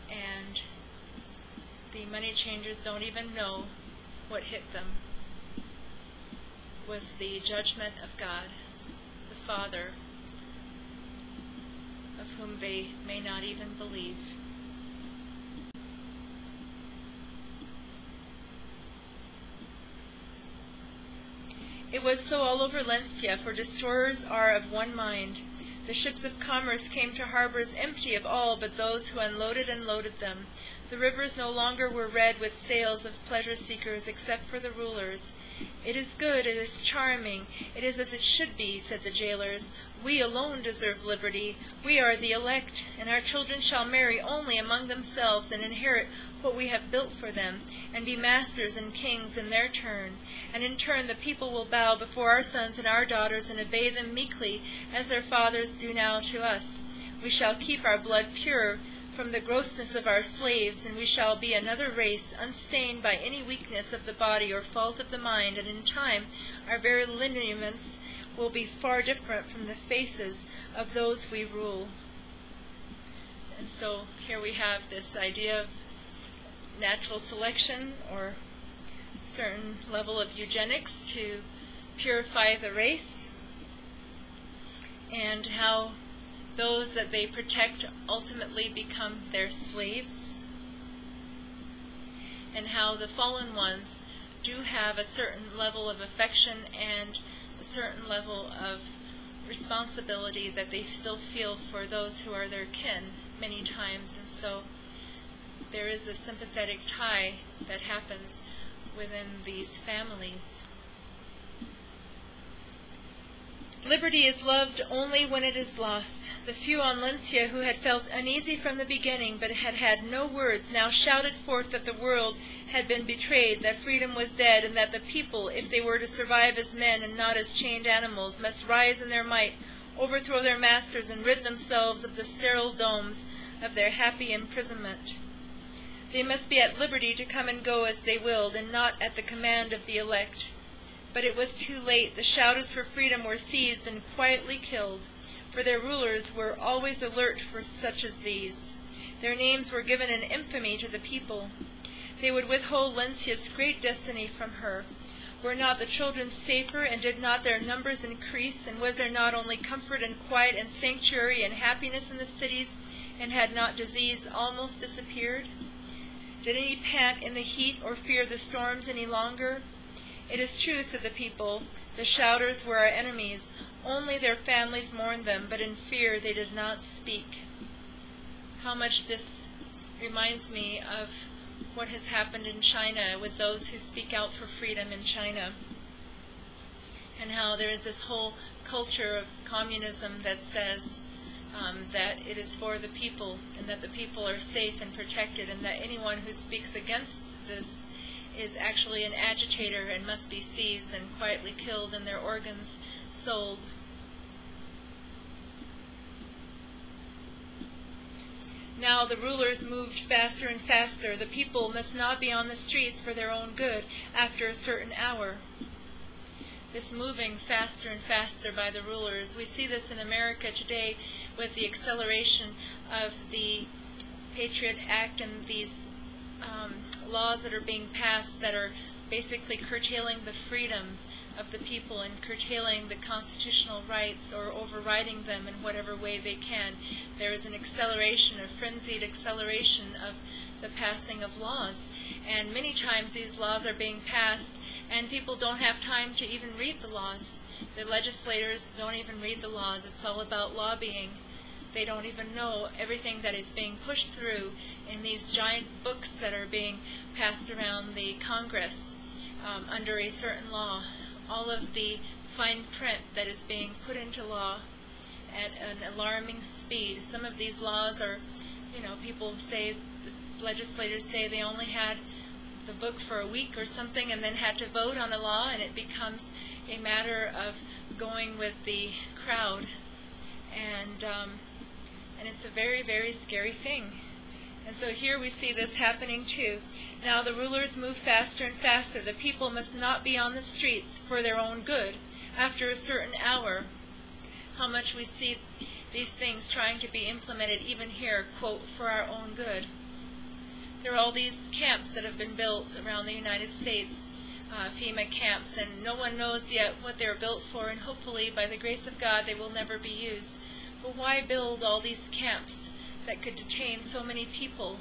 and the money changers don't even know what hit them was the judgment of God, the Father, of whom they may not even believe. It was so all over Lencia, for destroyers are of one mind. The ships of commerce came to harbors empty of all but those who unloaded and loaded them. The rivers no longer were red with sails of pleasure-seekers except for the rulers. "It is good, it is charming, it is as it should be," said the jailers. "We alone deserve liberty. We are the elect, and our children shall marry only among themselves and inherit what we have built for them, and be masters and kings in their turn. And in turn the people will bow before our sons and our daughters and obey them meekly, as their fathers do now to us. We shall keep our blood pure from the grossness of our slaves, and we shall be another race, unstained by any weakness of the body or fault of the mind, and in time our very lineaments will be far different from the faces of those we rule." And so here we have this idea of natural selection, or a certain level of eugenics to purify the race, and how those that they protect ultimately become their slaves, and how the fallen ones do have a certain level of affection and a certain level of responsibility that they still feel for those who are their kin many times. And so there is a sympathetic tie that happens within these families. Liberty is loved only when it is lost. The few on Lencia who had felt uneasy from the beginning but had had no words now shouted forth that the world had been betrayed, that freedom was dead, and that the people, if they were to survive as men and not as chained animals, must rise in their might, overthrow their masters, and rid themselves of the sterile domes of their happy imprisonment. They must be at liberty to come and go as they willed, and not at the command of the elect. But it was too late. The shouters for freedom were seized and quietly killed, for their rulers were always alert for such as these. Their names were given in infamy to the people. They would withhold Lencia's great destiny from her. Were not the children safer, and did not their numbers increase, and was there not only comfort and quiet and sanctuary and happiness in the cities, and had not disease almost disappeared? Did any pant in the heat or fear the storms any longer? "It is true," said the people, "the shouters were our enemies. Only their families mourned them, but in fear they did not speak." How much this reminds me of what has happened in China with those who speak out for freedom in China, and how there is this whole culture of communism that says that it is for the people, and that the people are safe and protected, and that anyone who speaks against this is actually an agitator and must be seized and quietly killed and their organs sold. Now the rulers moved faster and faster. The people must not be on the streets for their own good after a certain hour. This moving faster and faster by the rulers, we see this in America today with the acceleration of the Patriot Act and these laws that are being passed that are basically curtailing the freedom of the people and curtailing the constitutional rights or overriding them in whatever way they can. There is an acceleration, a frenzied acceleration of the passing of laws. And many times these laws are being passed and people don't have time to even read the laws. The legislators don't even read the laws. It's all about lobbying. They don't even know everything that is being pushed through in these giant books that are being passed around the Congress under a certain law. All of the fine print that is being put into law at an alarming speed. Some of these laws are, people say, legislators say they only had the book for a week or something and then had to vote on a law, and it becomes a matter of going with the crowd. And it's a very, very scary thing. And so here we see this happening too. Now the rulers move faster and faster. The people must not be on the streets for their own good after a certain hour. How much we see these things trying to be implemented even here, quote, for our own good. There are all these camps that have been built around the United States, FEMA camps, and no one knows yet what they're built for, and hopefully by the grace of God they will never be used. But why build all these camps that could detain so many people?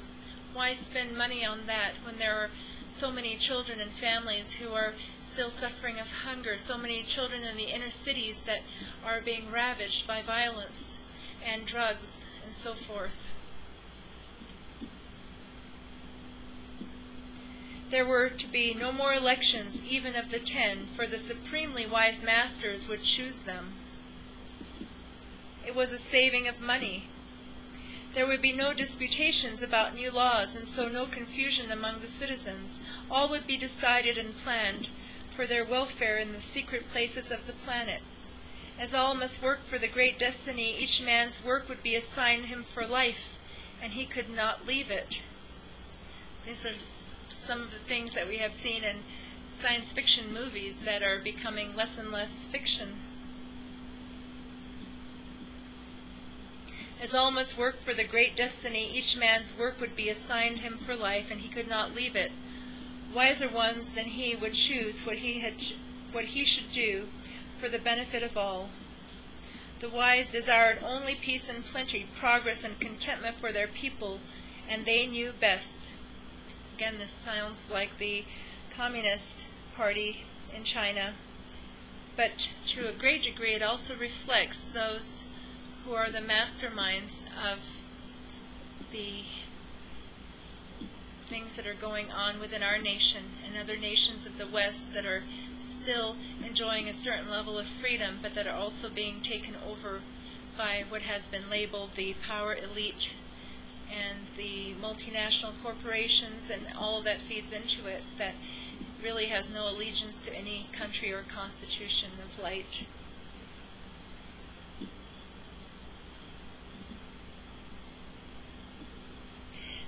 Why spend money on that when there are so many children and families who are still suffering of hunger, so many children in the inner cities that are being ravaged by violence and drugs and so forth? There were to be no more elections, even of the 10, for the supremely wise masters would choose them. It was a saving of money. There would be no disputations about new laws, and so no confusion among the citizens. All would be decided and planned for their welfare in the secret places of the planet. As all must work for the great destiny, each man's work would be assigned him for life, and he could not leave it. These are some of the things that we have seen in science fiction movies that are becoming less and less fiction. As all must work for the great destiny, each man's work would be assigned him for life, and he could not leave it. Wiser ones than he would choose what he should do for the benefit of all. The wise desired only peace and plenty, progress and contentment for their people, and they knew best. Again, this sounds like the Communist Party in China, but to a great degree it also reflects those who are the masterminds of the things that are going on within our nation and other nations of the West that are still enjoying a certain level of freedom, but that are also being taken over by what has been labeled the power elite and the multinational corporations, and all that feeds into it, that really has no allegiance to any country or constitution of light.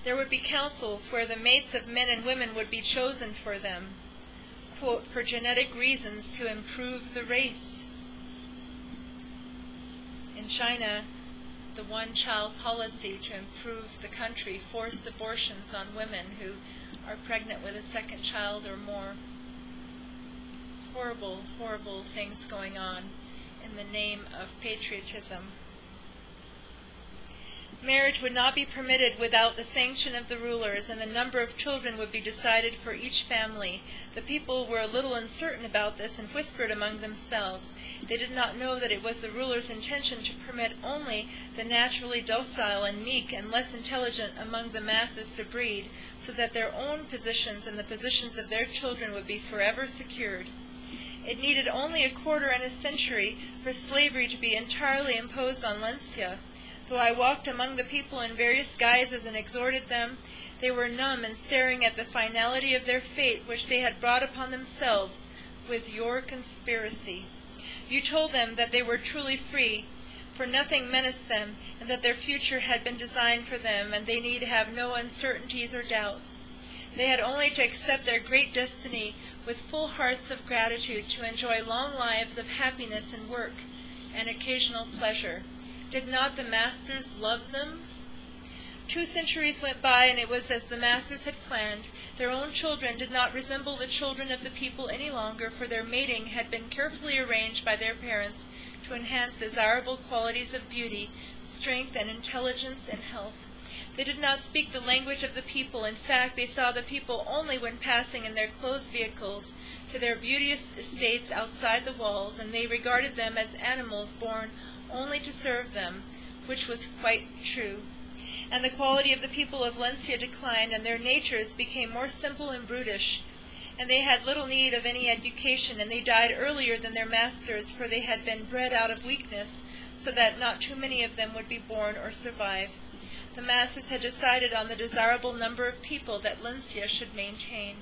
There would be councils where the mates of men and women would be chosen for them, quote, for genetic reasons to improve the race. In China, the one-child policy to improve the country forced abortions on women who are pregnant with a second child or more. Horrible, horrible things going on in the name of patriotism. Marriage would not be permitted without the sanction of the rulers, and the number of children would be decided for each family. The people were a little uncertain about this and whispered among themselves. They did not know that it was the rulers' intention to permit only the naturally docile and meek and less intelligent among the masses to breed, so that their own positions and the positions of their children would be forever secured. It needed only a quarter and a century for slavery to be entirely imposed on Lencia. Though I walked among the people in various guises and exhorted them, they were numb and staring at the finality of their fate, which they had brought upon themselves with your conspiracy. You told them that they were truly free, for nothing menaced them, and that their future had been designed for them, and they need have no uncertainties or doubts. They had only to accept their great destiny with full hearts of gratitude, to enjoy long lives of happiness and work and occasional pleasure. Did not the masters love them? 2 centuries went by, and it was as the masters had planned. Their own children did not resemble the children of the people any longer, for their mating had been carefully arranged by their parents to enhance desirable qualities of beauty, strength, and intelligence and health. They did not speak the language of the people. In fact, they saw the people only when passing in their closed vehicles to their beauteous estates outside the walls, and they regarded them as animals born only to serve them, which was quite true. And the quality of the people of Lencia declined, and their natures became more simple and brutish. And they had little need of any education, and they died earlier than their masters, for they had been bred out of weakness, so that not too many of them would be born or survive. The masters had decided on the desirable number of people that Lencia should maintain.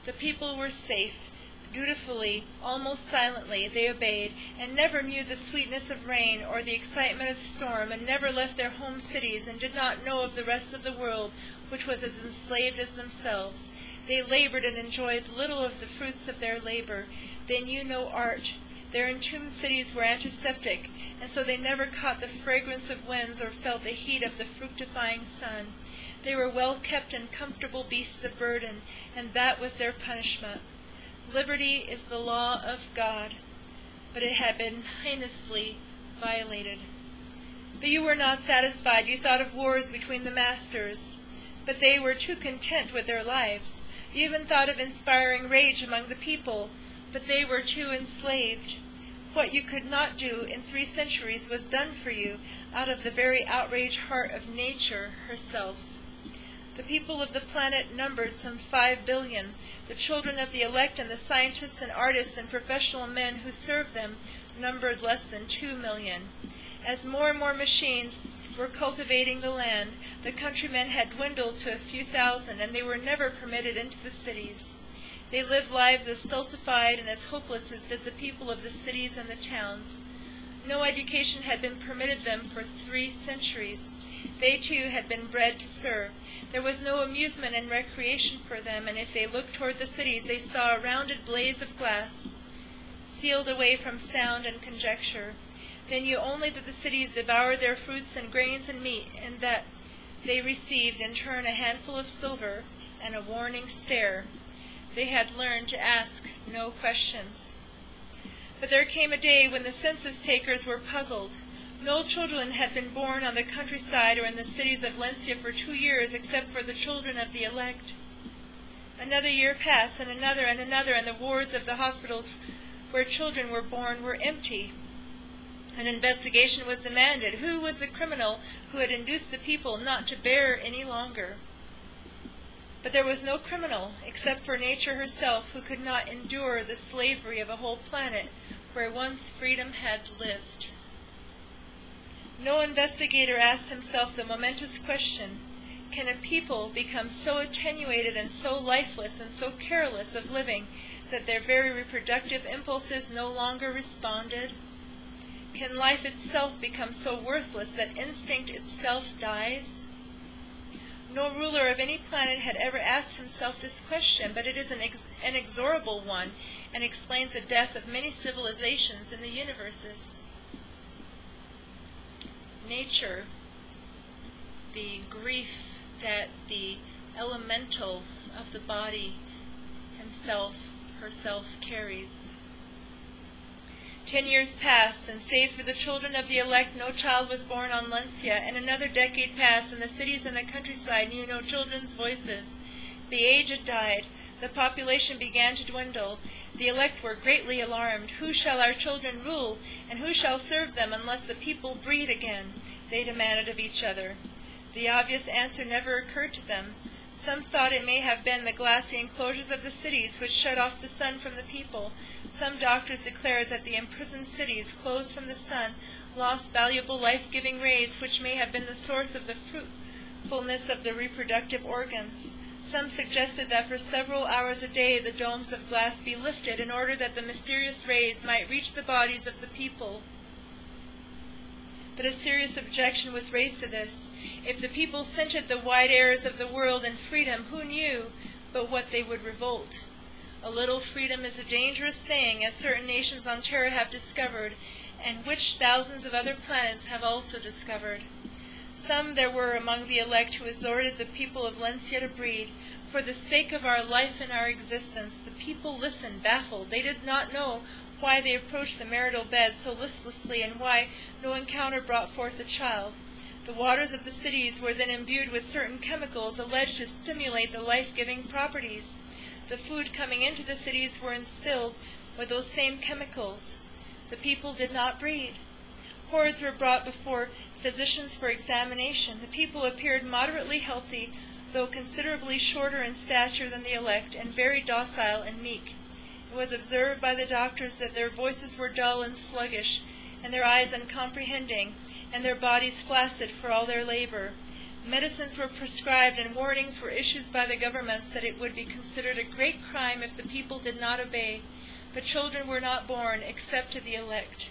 The people were safe. Dutifully, almost silently, they obeyed, and never knew the sweetness of rain or the excitement of storm, and never left their home cities, and did not know of the rest of the world, which was as enslaved as themselves. They labored and enjoyed little of the fruits of their labor. They knew no art. Their entombed cities were antiseptic, and so they never caught the fragrance of winds or felt the heat of the fructifying sun. They were well-kept and comfortable beasts of burden, and that was their punishment. Liberty is the law of God, but it had been heinously violated. But you were not satisfied. You thought of wars between the masters, but they were too content with their lives. You even thought of inspiring rage among the people, but they were too enslaved. What you could not do in 3 centuries was done for you out of the very outraged heart of nature herself. The people of the planet numbered some 5 billion. The children of the elect and the scientists and artists and professional men who served them numbered less than 2 million. As more and more machines were cultivating the land, the countrymen had dwindled to a few thousand, and they were never permitted into the cities. They lived lives as stultified and as hopeless as did the people of the cities and the towns. No education had been permitted them for 3 centuries. They too had been bred to serve. There was no amusement and recreation for them, and if they looked toward the cities, they saw a rounded blaze of glass, sealed away from sound and conjecture. They knew only that the cities devoured their fruits and grains and meat, and that they received in turn a handful of silver and a warning stare. They had learned to ask no questions. But there came a day when the census takers were puzzled. No children had been born on the countryside or in the cities of Lencia for 2 years, except for the children of the elect. Another year passed, and another, and the wards of the hospitals where children were born were empty. An investigation was demanded. Who was the criminal who had induced the people not to bear any longer? But there was no criminal, except for nature herself, who could not endure the slavery of a whole planet where once freedom had lived. No investigator asked himself the momentous question, can a people become so attenuated and so lifeless and so careless of living that their very reproductive impulses no longer responded? Can life itself become so worthless that instinct itself dies? No ruler of any planet had ever asked himself this question, but it is an inexorable one, and explains the death of many civilizations in the universes. Nature, the grief that the elemental of the body himself, herself carries. 10 years passed, and save for the children of the elect, no child was born on Lencia, and another decade passed, and the cities and the countryside knew no children's voices. The aged died. The population began to dwindle. The elect were greatly alarmed. Who shall our children rule, and who shall serve them unless the people breed again? They demanded of each other. The obvious answer never occurred to them. Some thought it may have been the glassy enclosures of the cities which shut off the sun from the people. Some doctors declared that the imprisoned cities, closed from the sun, lost valuable life-giving rays which may have been the source of the fruitfulness of the reproductive organs. Some suggested that for several hours a day the domes of glass be lifted in order that the mysterious rays might reach the bodies of the people. But a serious objection was raised to this. If the people scented the wide airs of the world and freedom, who knew but what they would revolt? A little freedom is a dangerous thing, as certain nations on Terra have discovered, and which thousands of other planets have also discovered. Some there were among the elect who exhorted the people of Lencia to breed. For the sake of our life and our existence, the people listened, baffled. They did not know why they approached the marital bed so listlessly, and why no encounter brought forth a child. The waters of the cities were then imbued with certain chemicals alleged to stimulate the life-giving properties. The food coming into the cities were instilled with those same chemicals. The people did not breed. Hordes were brought before physicians for examination. The people appeared moderately healthy, though considerably shorter in stature than the elect, and very docile and meek. It was observed by the doctors that their voices were dull and sluggish, and their eyes uncomprehending, and their bodies flaccid for all their labor. Medicines were prescribed, and warnings were issued by the governments that it would be considered a great crime if the people did not obey. But children were not born, except to the elect.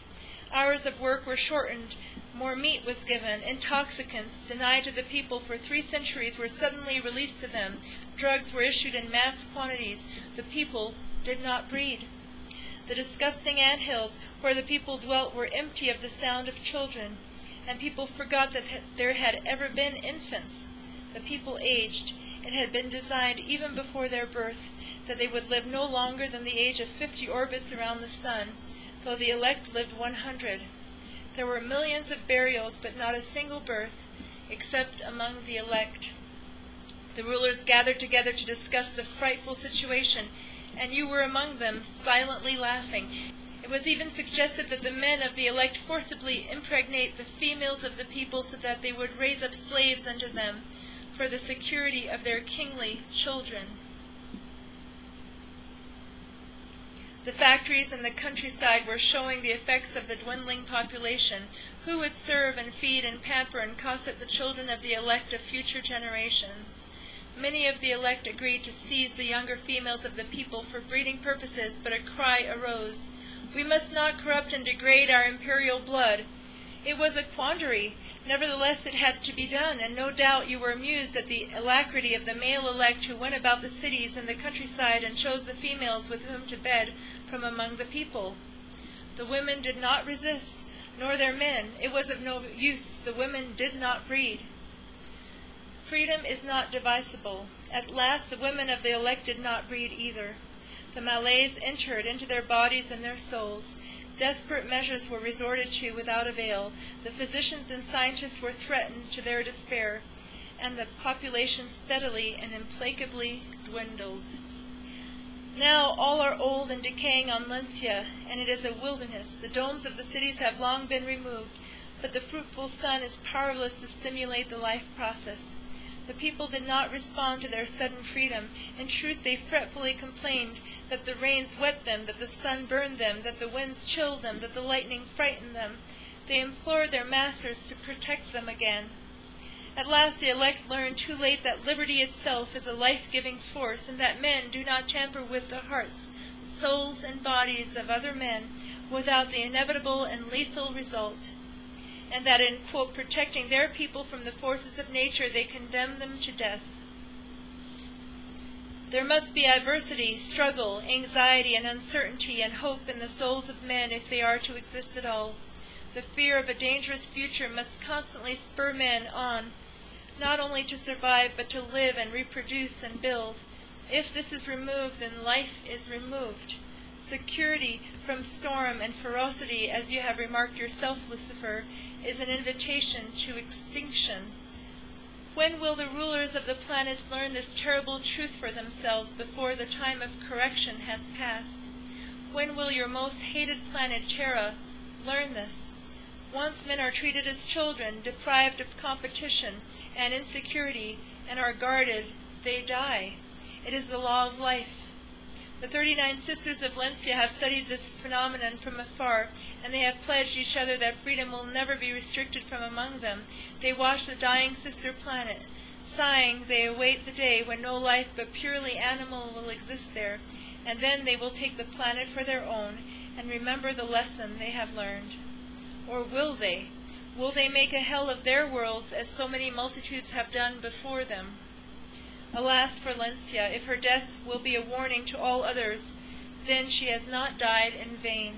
Hours of work were shortened, more meat was given, intoxicants denied to the people for 3 centuries were suddenly released to them, drugs were issued in mass quantities, the people did not breed. The disgusting anthills where the people dwelt were empty of the sound of children, and people forgot that there had ever been infants. the people aged. It had been designed even before their birth that they would live no longer than the age of 50 orbits around the sun, though the elect lived 100. There were millions of burials, but not a single birth, except among the elect. The rulers gathered together to discuss the frightful situation, and you were among them, silently laughing. It was even suggested that the men of the elect forcibly impregnate the females of the people so that they would raise up slaves unto them for the security of their kingly children. The factories in the countryside were showing the effects of the dwindling population. Who would serve and feed and pamper and cosset the children of the elect of future generations? Many of the elect agreed to seize the younger females of the people for breeding purposes, but a cry arose, "We must not corrupt and degrade our imperial blood." It was a quandary. Nevertheless, it had to be done, and no doubt you were amused at the alacrity of the male elect who went about the cities and the countryside and chose the females with whom to bed from among the people. The women did not resist, nor their men. It was of no use. The women did not breed. Freedom is not divisible. At last the women of the elect did not breed either. The malaise entered into their bodies and their souls. Desperate measures were resorted to without avail. The physicians and scientists were threatened to their despair, and the population steadily and implacably dwindled. Now all are old and decaying on Lencia, and it is a wilderness. The domes of the cities have long been removed, but the fruitful sun is powerless to stimulate the life process. The people did not respond to their sudden freedom. In truth, they fretfully complained that the rains wet them, that the sun burned them, that the winds chilled them, that the lightning frightened them. They implored their masters to protect them again. At last the elect learned too late that liberty itself is a life-giving force, and that men do not tamper with the hearts, souls, and bodies of other men without the inevitable and lethal result, and that in, quote, protecting their people from the forces of nature, they condemn them to death. There must be adversity, struggle, anxiety, and uncertainty, and hope in the souls of men if they are to exist at all. The fear of a dangerous future must constantly spur men on, not only to survive, but to live and reproduce and build. If this is removed, then life is removed. Security from storm and ferocity, as you have remarked yourself, Lucifer, is an invitation to extinction. When will the rulers of the planets learn this terrible truth for themselves before the time of correction has passed? When will your most hated planet, Terra, learn this? Once men are treated as children, deprived of competition and insecurity, and are guarded, they die. It is the law of life. The 39 sisters of Lencia have studied this phenomenon from afar, and they have pledged each other that freedom will never be restricted from among them. They watch the dying sister planet. Sighing, they await the day when no life but purely animal will exist there, and then they will take the planet for their own and remember the lesson they have learned. Or will they? Will they make a hell of their worlds, as so many multitudes have done before them? Alas for Lencia, if her death will be a warning to all others, then she has not died in vain.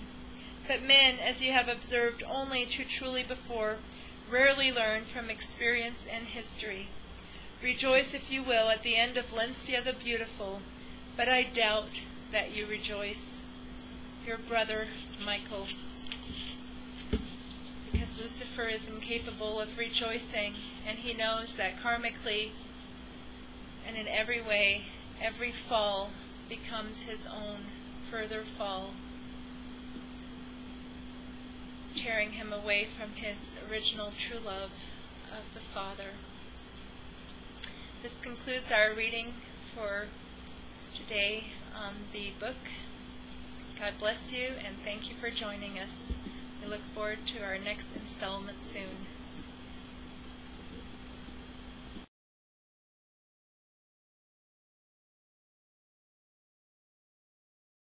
But men, as you have observed only too truly before, rarely learn from experience and history. Rejoice, if you will, at the end of Lencia the Beautiful, but I doubt that you rejoice. Your brother, Michael. Because Lucifer is incapable of rejoicing, and he knows that karmically and in every way, every fall becomes his own further fall, tearing him away from his original true love of the Father. This concludes our reading for today on the book. God bless you, and thank you for joining us. We look forward to our next installment soon.